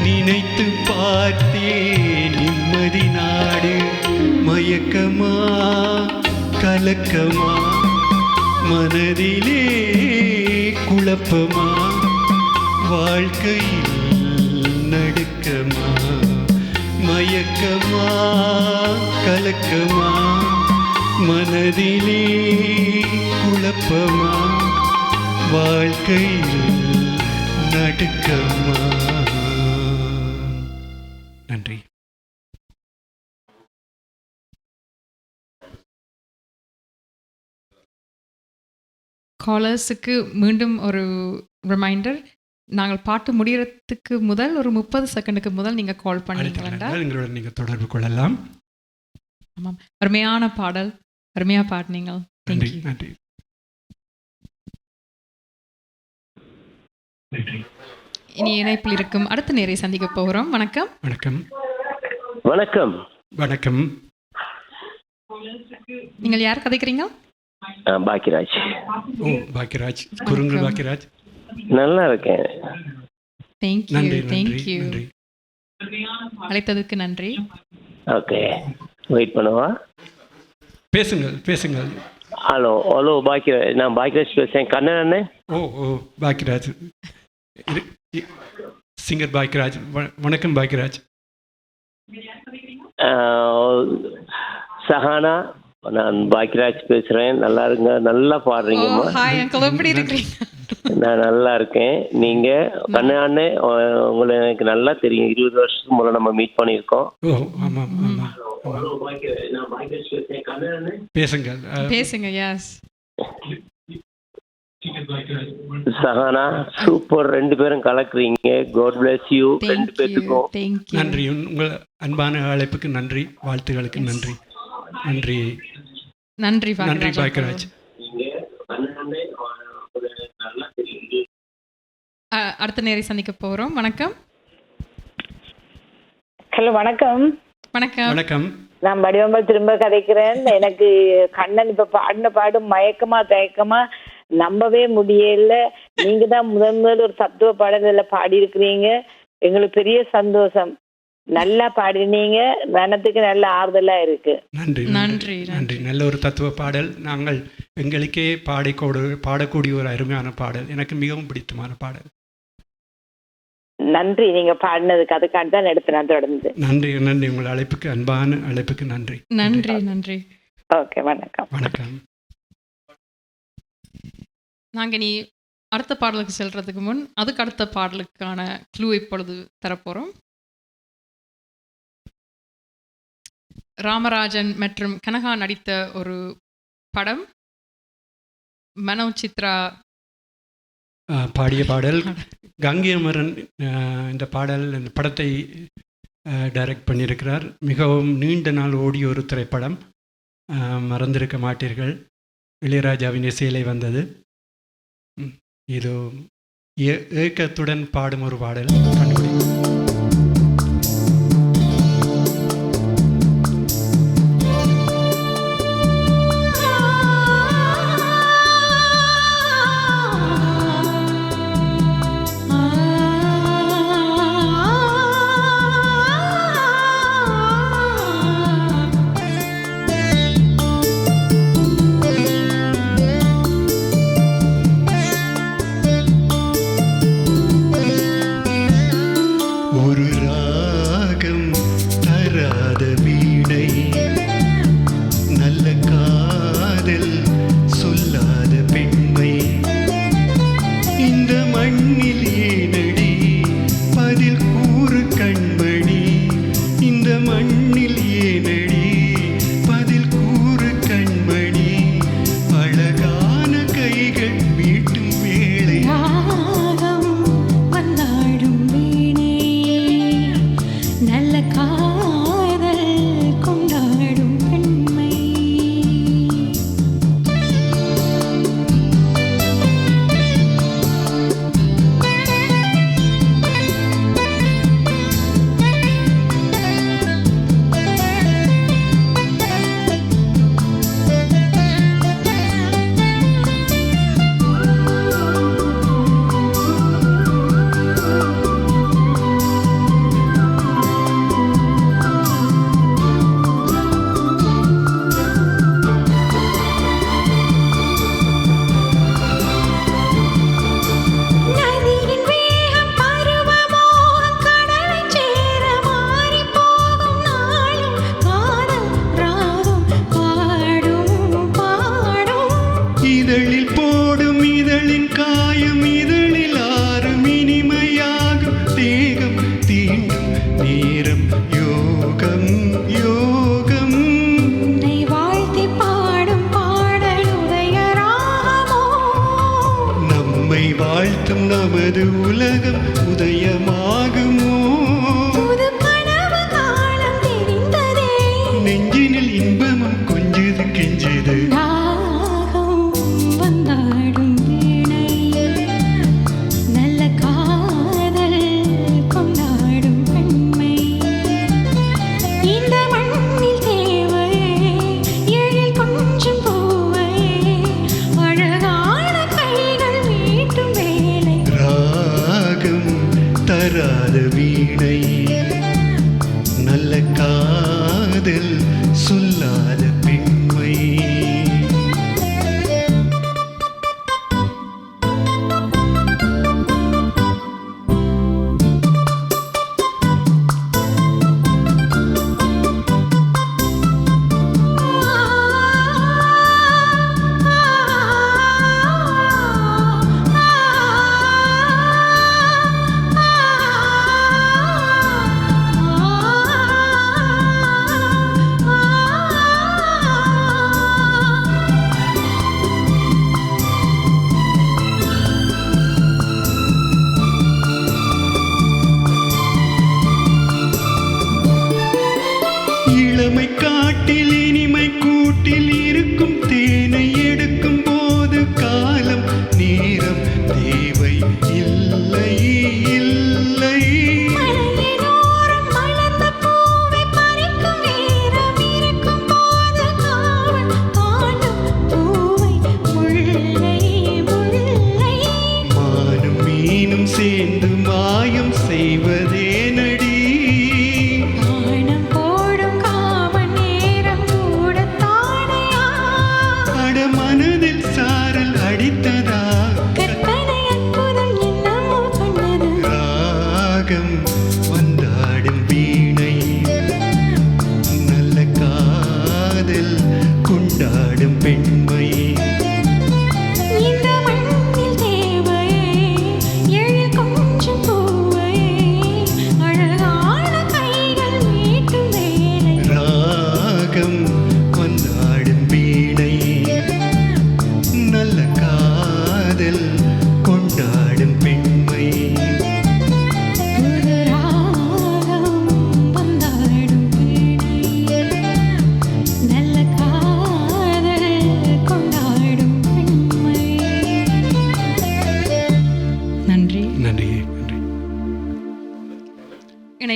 Speaker 4: நினைத்து பார்த்தே நிம்மதி நாடு. மயக்கமா கலக்கமா, மனதிலே குழப்பமா, வாழ்க்கையில் நடுக்கமா. மயக்கமா கலக்கமா, மனதிலே குழப்பமா, வாழ்க்கையில் நடுக்கமா. நன்றி.
Speaker 2: காலர்ஸுக்கு மீண்டும் ஒரு ரிமைண்டர், நாங்கள் பாட்டு முடியறதுக்கு முதல் ஒரு 30 செகண்டுக்கு முதல் நீங்கள் கால் பண்ணீங்களா
Speaker 3: எங்களுடன் நீங்கள் தொடர்பு கொள்ளலாம்.
Speaker 2: ஆமாம், அருமையான பாடல், அருமையாக பாடினீங்க.
Speaker 3: நன்றி நன்றி.
Speaker 2: இனி இணைப்பில் இருக்கும் அடுத்த நேரை சந்திக்க போகிறோம். வணக்கம்.
Speaker 3: வணக்கம்.
Speaker 8: வணக்கம்.
Speaker 3: வணக்கம்.
Speaker 2: நீங்கள் யார் கதைக்கிறீங்க?
Speaker 8: பாக்கியராஜ்.
Speaker 3: ஓ, பாக்கியராஜ். குறுங்கு பாக்கியராஜ்.
Speaker 8: நல்லா இருக்கேன்.
Speaker 2: தேங்க்யூ
Speaker 3: நன்றி
Speaker 2: தேங்க்யூ.
Speaker 3: நன்றி.
Speaker 2: அழைத்ததுக்கு நன்றி.
Speaker 8: ஓகே, வெயிட் பண்ணுவா.
Speaker 3: பேசுங்கள் பேசுங்கள்.
Speaker 8: ஹலோ ஹலோ பாக்கியராஜ், நான் பாக்கியராஜ் பேசுகிறேன். கண்ணன் அண்ணே.
Speaker 3: ஓ ஓ, பாக்கியராஜ். சிங்கர் பாக்கியராஜ். வணக்கம் பாக்கியராஜ்.
Speaker 8: சஹானா, நான் பாக்கியராஜ் பேசுகிறேன். நல்லா இருங்க, நல்லா பாடுறீங்கம்மா.
Speaker 2: ஹாய் அங்கிள், எப்படி இருக்கிறீங்க?
Speaker 8: நான் நல்லா இருக்கேன். நீங்கள் கண்ணாண்ணே, உங்களை எனக்கு நல்லா தெரியும். 20 வருஷத்துக்கு முதல்ல நம்ம மீட் பண்ணியிருக்கோம்.
Speaker 3: ஓ ஆமாம் ஆமாம். பேசுங்கள்
Speaker 2: பேசுங்க. S
Speaker 8: Sahana, super. 2 பேரும் கலக்குறீங்க. காட் பிளஸ் யூ 2 பேருக்கும்.
Speaker 3: நன்றி. உங்கள் அன்பான அழைப்புக்கு நன்றி, வாழ்த்துகளுக்கு நன்றி. நன்றி
Speaker 2: நன்றி
Speaker 3: நன்றி பாக்கியராஜ்.
Speaker 2: அடுத்த நேரை சந்திக்க போகிறோம். வணக்கம்.
Speaker 10: ஹலோ வணக்கம்.
Speaker 2: வணக்கம்.
Speaker 3: வணக்கம்.
Speaker 10: நான் வடிவம்பல் திரும்ப கதைக்கிறேன். எனக்கு கண்ணன் இப்ப பாடின பாடு மயக்கமா தயக்கமா நம்பவே முடியல. நீங்க தான் முதல் ஒரு தத்துவ பாடல்ல பாடி இருக்கிறீங்க. எங்களுக்கு பெரிய சந்தோஷம். நல்லா பாடினீங்க, மனத்துக்கு நல்ல ஆறுதலா இருக்கு.
Speaker 3: நன்றி நன்றி நன்றி. நல்ல ஒரு தத்துவ பாடல். நாங்கள் எங்களுக்கே பாடக்கூடிய ஒரு அருமையான பாடல். எனக்கு மிகவும் பிடித்தமான பாடல்.
Speaker 10: நன்றி, நீங்க பாடினதுக்கு. அதுக்காக தான் எடுத்தேன் தொடர்ந்து.
Speaker 3: நன்றி நன்றி. உங்கள் அழைப்புக்கு, அன்பான அழைப்புக்கு நன்றி.
Speaker 2: நன்றி நன்றி.
Speaker 10: ஓகே, வணக்கம்.
Speaker 3: வணக்கம்.
Speaker 2: நாங்கள் நீ அடுத்த பாடலுக்கு செல்றதுக்கு முன் அதுக்கு அடுத்த பாடலுக்கான க்ளூ இப்பொழுது தரப்போகிறோம். ராமராஜன் மற்றும் கனகா நடித்த ஒரு படம், மனோஜ் சித்ரா
Speaker 3: பாடிய பாடல். கங்கை அமரன் இந்த படத்தை டைரக்ட் பண்ணியிருக்கிறார். மிகவும் நீண்ட நாள் ஓடிய ஒரு திரைப்படம், மறந்திருக்க மாட்டீர்கள். இளையராஜாவின் இசையிலே வந்தது. இதோ ஏக்கத்துடன் பாடும் ஒரு பாடல் கண்டுபிடி.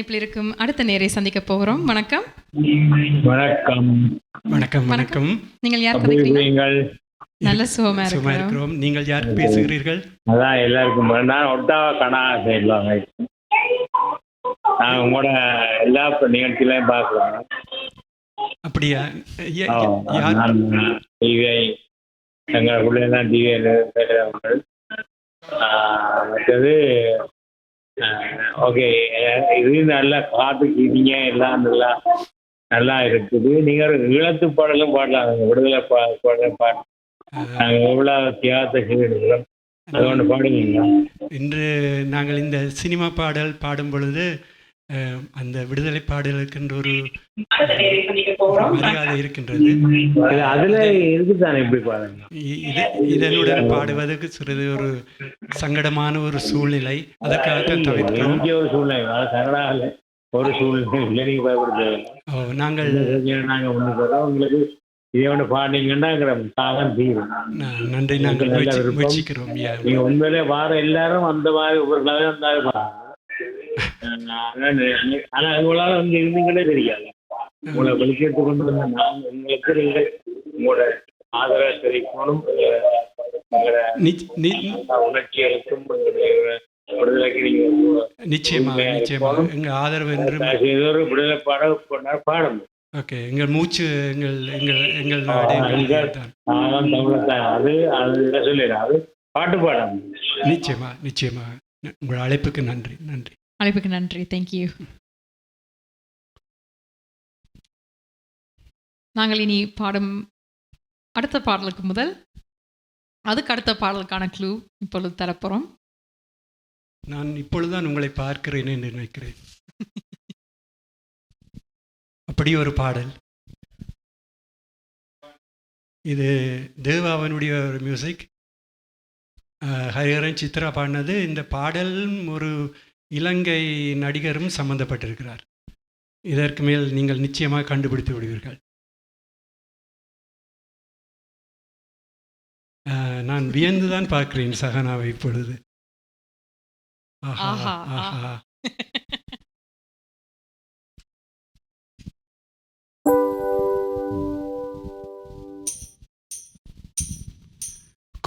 Speaker 2: இணைப்பில் இருக்கும் அடுத்த நேரை சந்திக்க போகிறோம். வணக்கம்.
Speaker 19: வணக்கம்.
Speaker 3: வணக்கம். வணக்கம்.
Speaker 2: நீங்கள் யார் கதைக்கிறீங்க? நல்ல சுகமா
Speaker 3: இருக்கிறோம். நீங்கள் யார் பேசுகிறீர்கள்?
Speaker 19: அதான் எல்லாருக்கும் நான் ஒட்டாவா கனா செய்யலாம். நான் உங்களோட எல்லா நிகழ்ச்சியிலையும் பார்க்கலாம்.
Speaker 3: அப்படியா?
Speaker 19: டிவிஐ எங்களுக்குள்ளெல்லாம் டிவிஐ பேசுகிறவர்கள். மற்றது ஓகே, இது நல்லா காத்துக்கிட்டீங்க, எல்லாம் நல்லா இருக்குது. நீங்கள் ஈழத்து பாடலும் பாடலாம். விடுதலை பாடலும் பாடலாம். நாங்கள் எவ்வளோ தியாகத்தை செய்திருக்கிறோம், அது ஒன்று பாடுவீங்களா?
Speaker 3: இன்று நாங்கள் இந்த சினிமா பாடல் பாடும் பொழுது அந்த விடுதலை பாடலுக்கென்று ஒரு மரியாதை இருக்கின்றது.
Speaker 19: அதுல இருக்குதானே இப்படி பாருங்க.
Speaker 3: இதனுடன் பாடுவதற்கு சிறிது ஒரு சங்கடமான ஒரு சூழ்நிலை, அதற்காக தவிர்க்கிறோம்.
Speaker 19: ஒரு சூழ்நிலை சங்கடம் ஒரு சூழ்நிலை இல்லை, நீங்க பயப்படுத்த.
Speaker 3: நாங்கள்
Speaker 19: ஒன்று சொல்றோம் உங்களுக்கு. இதை ஒன்று பாடினீங்கன்னா தாகம் தீரும்.
Speaker 3: நன்றி. நாங்கள் முயற்சிக்கிறோம்.
Speaker 19: நீங்க உண்மையிலே வார எல்லாரும் அந்த மாதிரி ஒவ்வொருக்களாவே வந்தாலும் ஆனா உங்களால வந்து இருந்தீங்களே தெரியாது. உங்களை வெளிக்கேற்று கொண்டு வந்த நாங்கள் உங்களுக்கு உங்களோட ஆதரவை தெரிவிக்கணும். உணர்ச்சிகளுக்கும் விடுதலைக்கு
Speaker 3: நிச்சயமா எங்க ஆதரவு என்று
Speaker 19: ஏதோ ஒரு விடுதலை பாடணும்.
Speaker 3: ஓகே, எங்கள் மூச்சு எங்கள் நாடு
Speaker 19: தமிழத்தான். அது சொல்லிடுறேன். அது பாட்டு பாடணும்.
Speaker 3: நிச்சயமா. உங்கள் அழைப்புக்கு நன்றி.
Speaker 2: அழைப்புக்கு நன்றி. தேங்க்யூ. நாங்கள் இனி பாடும் அடுத்த பாடலுக்கு அதுக்கு அடுத்த பாடலுக்கான க்ளூ இப்பொழுது தரப்போகிறோம்.
Speaker 3: நான் இப்பொழுதுதான் உங்களை பார்க்கிறேன் என்று நினைக்கிறேன். அப்படி ஒரு பாடல் இது. தேவாவனுடைய ஒரு மியூசிக். ஹரிஹரன் சித்ரா பாடினது. இந்த பாடல் ஒரு இலங்கை நடிகரும் சம்பந்தப்பட்டிருக்கிறார். இதற்கு மேல் நீங்கள் நிச்சயமாக கண்டுபிடித்து விடுவீர்கள். நான் வியந்துதான் பார்க்கிறேன் சஹனாவை இப்பொழுது. ஆஹா.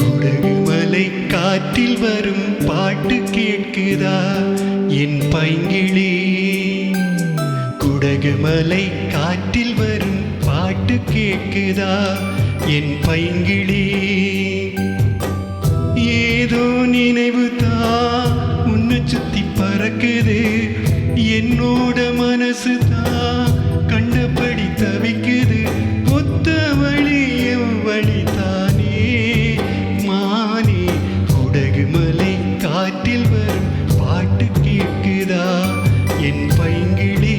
Speaker 4: குடகுமலை காற்றில் வரும் பாட்டு கேட்குதா என் பைங்கிளி? குடகுமலை காற்றில் வரும் பாட்டு கேட்குதா என் பைங்கிளி? ஏதோ நினைவு தான் உன்னை சுத்தி பறக்குது, என்னோட மனசு தான் கண்டபடி தவிக்குது. ஒத்த வழி வழி தானே மானே. குடகுமலை காற்றில் வரும் பாட்டு கேட்குதா என் பைங்கிளி?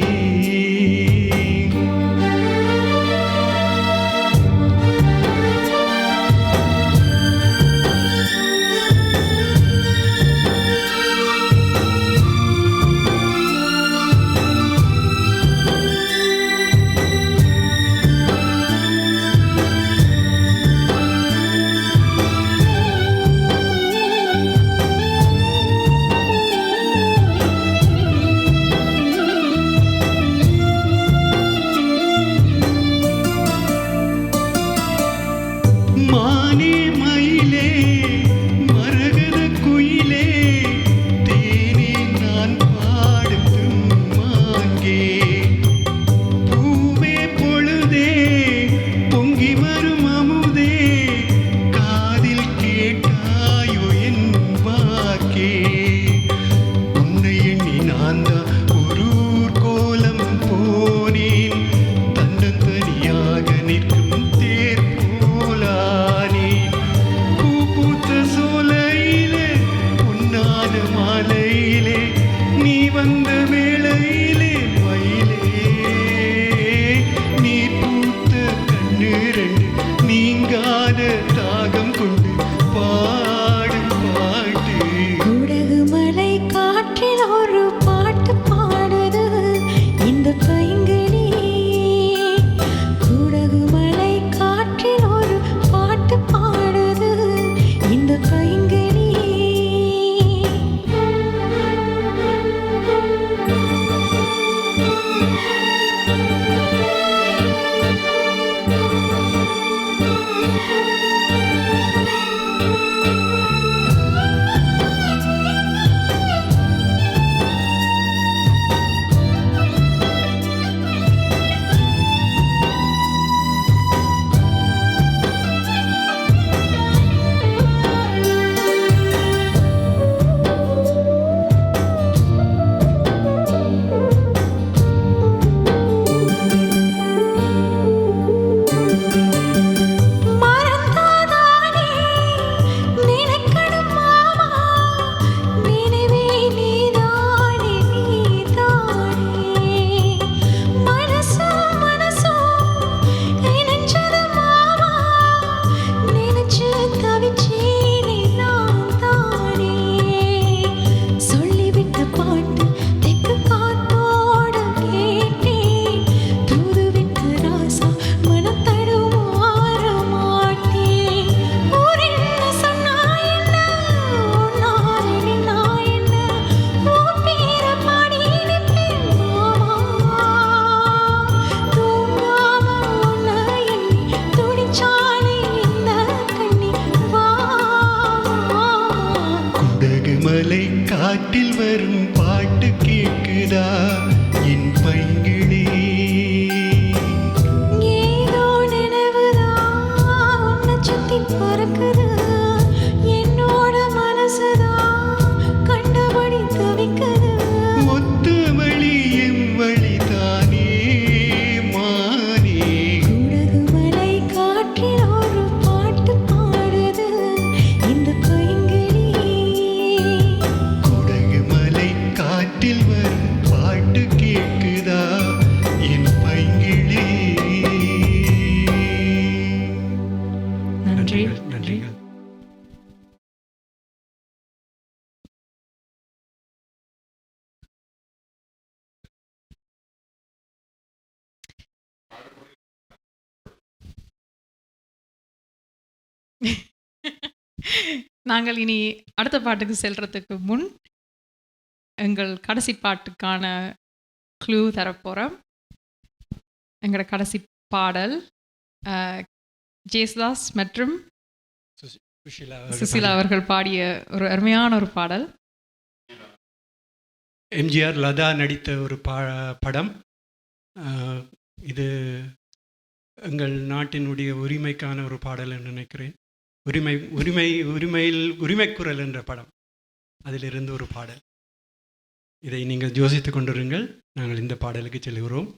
Speaker 4: காட்டில் வரும் பாட்டு கேட்குதா என் பைங்கிளே?
Speaker 5: ஏதோ நினைவுதான் உன்னை சுத்தி பறக்குது, என்னோட மனசுதான் கண்டபடி தவிக்குது.
Speaker 4: ஒத்த வழி எம் வழிதானே மானே.
Speaker 5: குடகு மலை காற்றில் ஒரு பாட்டு பாடுது இந்த பைங்கிளி.
Speaker 4: குடகு மலை காட்டில் வரும் பாட்டு கேட்குதா என் பைங்கிளே?
Speaker 2: நன்றி.
Speaker 3: நன்றிகள்.
Speaker 2: நாங்கள் இனி அடுத்த பாட்டுக்கு செல்றதுக்கு முன் எங்கள் கடைசி பாட்டுக்கான க்ளூ தரப்போகிறோம். எங்களோட கடைசி பாடல் ஜேசுதாஸ் மற்றும் சுசிலா அவர்கள் பாடிய ஒரு அருமையான ஒரு பாடல்.
Speaker 3: எம்ஜிஆர் லதா நடித்த ஒரு படம். இது எங்கள் நாட்டினுடைய உரிமைக்கான ஒரு பாடல் என்று நினைக்கிறேன். உரிமைக்குரல் என்ற படம், அதிலிருந்து ஒரு பாடல். இதை நீங்கள் யோசித்துக் கொண்டிருங்கள். நாங்கள் இந்த பாடலுக்கு செல்கிறோம்.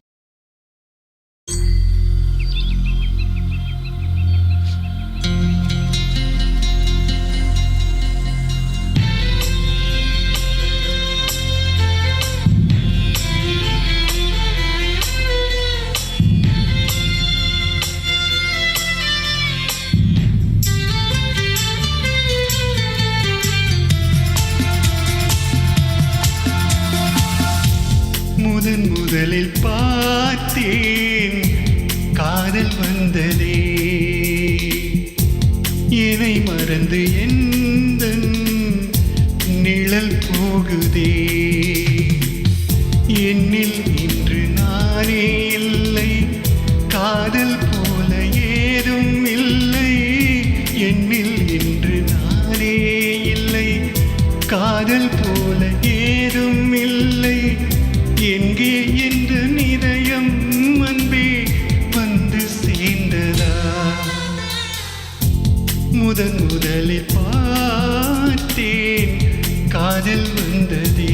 Speaker 4: முதலில் பார்த்தேன் காதல் வந்ததே, என்னை மறந்து எந்த நிழல் போகுதே. என்னில் இன்று நானே இல்லை, காதல் போல ஏதும் இல்லை. என்னில் இன்று நானே இல்லை, காதல் போல ஏதும் இல்லை. எங்கே என்று நிதயம் அன்பே வந்து சேர்ந்ததா? முதலில் பார்த்தேன் காதல் வந்ததே.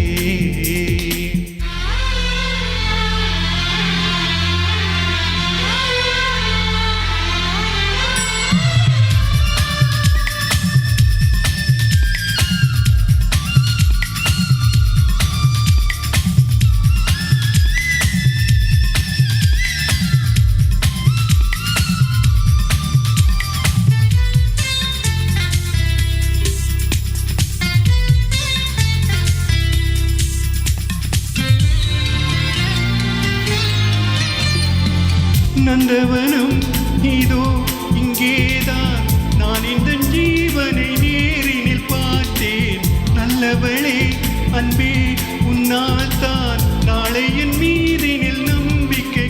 Speaker 4: நந்தவனம் இதோ இங்கேதான், நான் இந்த ஜீவனை நேரினில் பார்த்தேன். நல்லவளே அன்பே, உன்னால் தான் நாளை என் மீதினில் நம்பிக்கை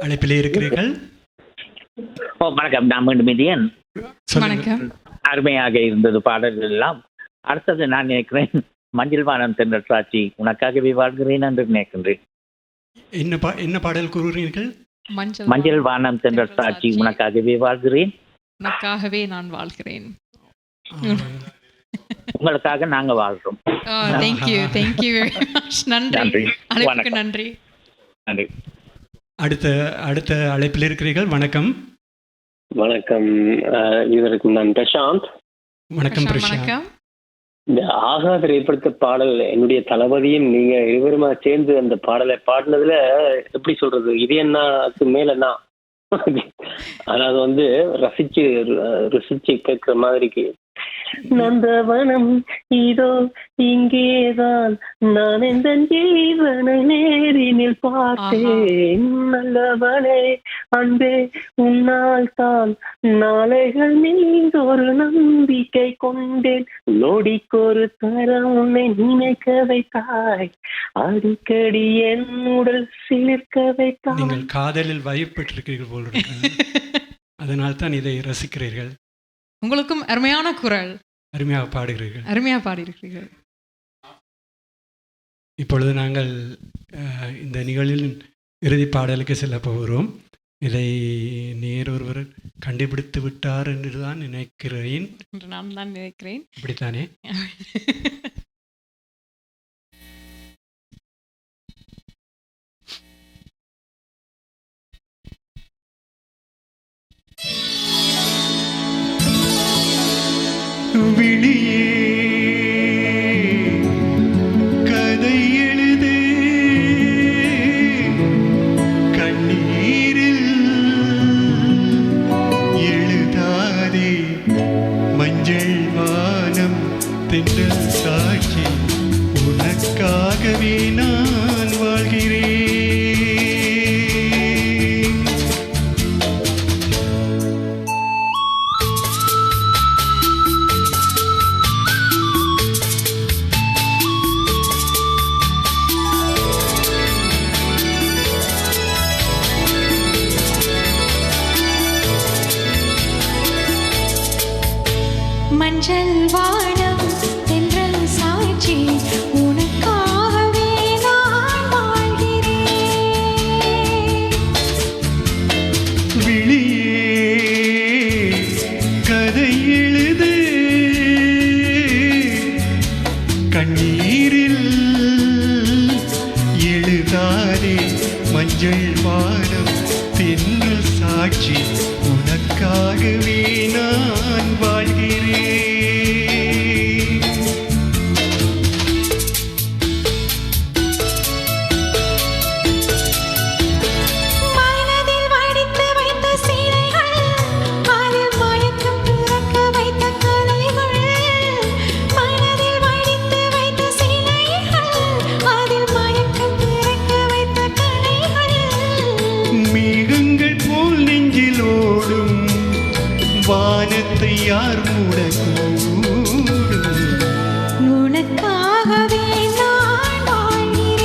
Speaker 3: அழைப்பிலே இருக்கிறீர்கள்.
Speaker 11: வணக்கம், நான் மீண்டும் மிதியன்.
Speaker 2: வணக்கம்.
Speaker 11: அருமையாக இருந்தது பாடல்கள் எல்லாம். அடுத்தது நான் நினைக்கிறேன், மஞ்சள் வானம் தென்றல் சாட்சி உனக்காகவே வாழ்கிறேன் என்று நினைக்கின்றேன்.
Speaker 3: என்ன பாடல் கூறுகிறீர்கள்?
Speaker 11: மஞ்சள் வானம் தென்றல் சாட்சி உனக்காகவே வாழ்கிறேன்,
Speaker 2: உனக்காகவே நான் வாழ்கிறேன்.
Speaker 11: உங்களுக்காக நாங்க வாழ்றோம்.
Speaker 2: Thank you very much. நன்றி. அழைப்புக்கு நன்றி.
Speaker 11: நன்றி.
Speaker 3: அடுத்த அழைப்பில் இருக்கிறீர்கள். வணக்கம்.
Speaker 8: வணக்கம், இதற்கு நான் பிரசாந்த்.
Speaker 3: வணக்கம் பிரசாந்த்.
Speaker 8: இந்த ஆகா திரைப்படத்த பாடல் என்னுடைய தளபதியும் நீங்க இருவருமா சேர்ந்து அந்த பாடலை பாடினதுல எப்படி சொல்றது, இது என்னக்கு மேலன்னா ஆனா அது வந்து ரசிச்சு கேட்கிற மாதிரிக்கு. நந்தவனம் இதோ இங்கேதான் நான் எந்த ஜீவனை நேரினில் பார்த்தேன், நல்லவனே அன்பே உன்னால் தான் நாளைகள் மீது ஒரு நம்பிக்கை கொண்டேன், நொடிக்கொரு தரம் உன்னை நினைக்க வைத்தாய், அடிக்கடி என் உடல் சிலிர்க்க வைத்தாய்.
Speaker 3: நீங்கள் காதலில் வயப்பட்டிருக்கிறீர்கள் போல் அதனால் தான் இதை ரசிக்கிறீர்கள்.
Speaker 2: உங்களுக்கும் அருமையான குரல்,
Speaker 3: அருமையாக பாடுகிறீர்கள். இப்பொழுது நாங்கள் இந்த நிகழ்வில் இறுதி பாடலுக்கு செல்ல போகிறோம். இதை ஒருவர் கண்டுபிடித்து விட்டார் என்று தான் நினைக்கிறேன்.
Speaker 2: நான் தான் நினைக்கிறேன்.
Speaker 3: இப்படித்தானே?
Speaker 4: விழியே கதை எழுது, கண்ணீரில் எழுதாதே, மஞ்சள் வானம் தென்றல் சாட்சி உனக்காகவே நான் வாழ்கிறேன்.
Speaker 5: மஞ்சள் வானம் தென்றல் சாட்சி உனக்காகவே நான் வாழ்கிறேன்.
Speaker 4: விழியே கதை எழுது, கண்ணீரில் எழுதாதே, மஞ்சள் வானம் தென்றல் சாட்சி உனக்காகவே நான் வாழ்கிறேன்.
Speaker 5: மனதில் வடித்து வைத்த சீலைகள், அதில் மயக்கம் பிறக்க வைத்த கலைகள். மனதில் வடித்து வைத்த சீலைகள், அதில் மயக்கம் பிறக்க வைத்த கலைகள்.
Speaker 4: மேகங்கள் போல் நெஞ்சில் ஓடும் வானத்தை யார் மூடக்கூடும்,
Speaker 5: உனக்காகவே நான் வாழ்கிறேன்.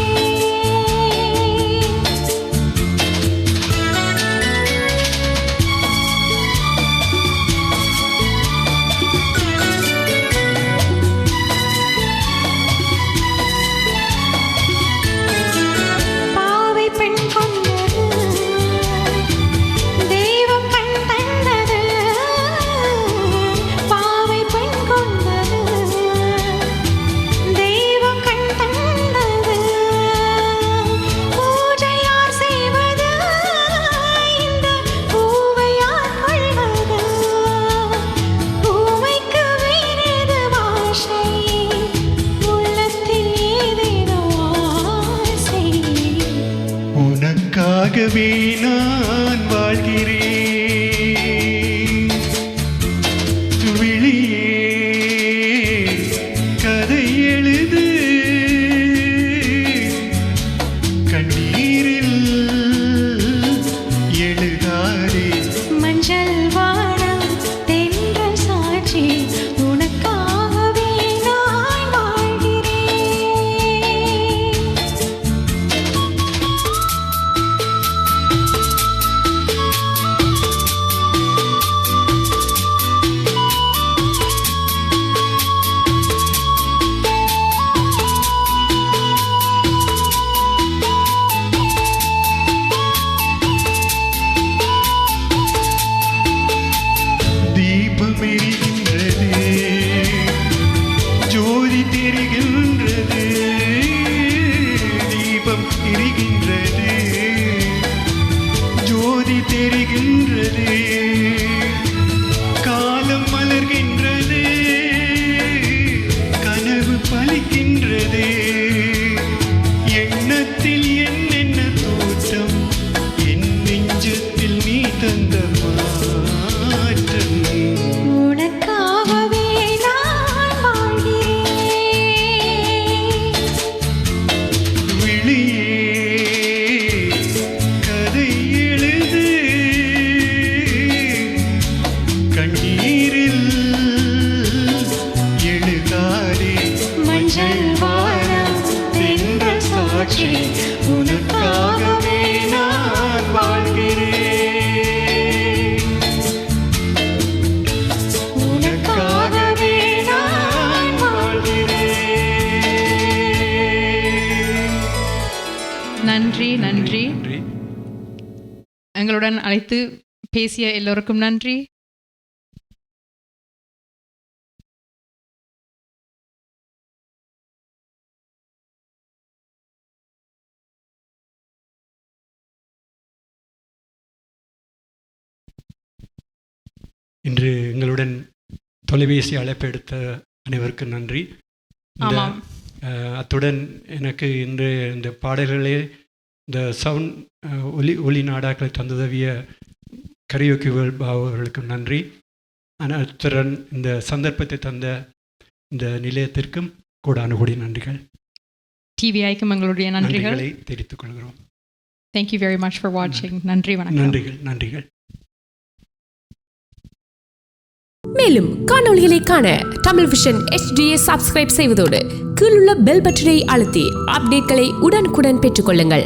Speaker 5: பாவை பெண் கொண்டது, தெய்வம் கண் தந்தது. பாவை பெண் கொண்டது, தெய்வம் கண் தந்தது. பூஜை யார் செய்வது, இந்த பூவை யார் கொள்வது. பூவைக்கு வேறேது பாஷை, உள்ளத்தில் ஏதேதோ ஆசை.
Speaker 4: உனக்காகவே நான் வாழ்கிறேன். விழியே கதை எழுது, கண்ணீரில் எழுதாதே,
Speaker 5: மஞ்சள் வானம் தென்றல் சாட்சி உனக்காகவே நான் வாழ்கிறேன்.
Speaker 4: தெரிகின்றது, ஜோதி தெரிகின்றது, காலம் மலர்கின்றது, கனவு பலிக்கின்றது, எண்ணத்தில் என்னென்ன தோற்றம், என் நெஞ்சத்தில் நீ தந்த மாற்றம்.
Speaker 5: உனக்காகவே நான் வாழ்கிறேன்.
Speaker 4: விழியே கதை எழுது, கண்ணீரில் எழுதாதே மஞ்சள் வாரம் தென்றல் சாட்சி, உனக்காகவே நான் வாழ்கிறேன், உனக்காகவே நான் வாழ்கிறேன்.
Speaker 2: நன்றி நன்றி. எங்களுடன் அழைத்து பேசிய எல்லோருக்கும் நன்றி.
Speaker 3: இன்று எங்களுடன் தொலைபேசி அழைப்பு எடுத்த அனைவருக்கும் நன்றி.
Speaker 2: ஆமாம்.
Speaker 3: அத்துடன் எனக்கு இன்று இந்த பாடல்களே இந்த சவுண்ட் ஒலி நாடாக்களை தந்துதவிய கரியோக்கி வேர்ல்ட் அவர்களுக்கும் நன்றி. அத்துடன் இந்த சந்தர்ப்பத்தை தந்த இந்த நிலையத்திற்கும் கோடானுகோடி நன்றிகள்.
Speaker 2: டிவிஐக்கும் எங்களுடைய நன்றிகளை
Speaker 3: தெரிவித்துக் கொள்கிறோம்.
Speaker 2: தேங்க்யூ வெரி மச் ஃபார் வாட்சிங். நன்றி, வணக்கம்.
Speaker 3: நன்றிகள் நன்றிகள்.
Speaker 20: மேலும் காணொளிகளை காண தமிழ் விஷன் HDயை சப்ஸ்கிரைப் செய்வதோடு கீழுள்ள பெல் பட்டனை அழுத்தி அப்டேட்களை உடனுக்குடன் பெற்றுக்கொள்ளுங்கள்.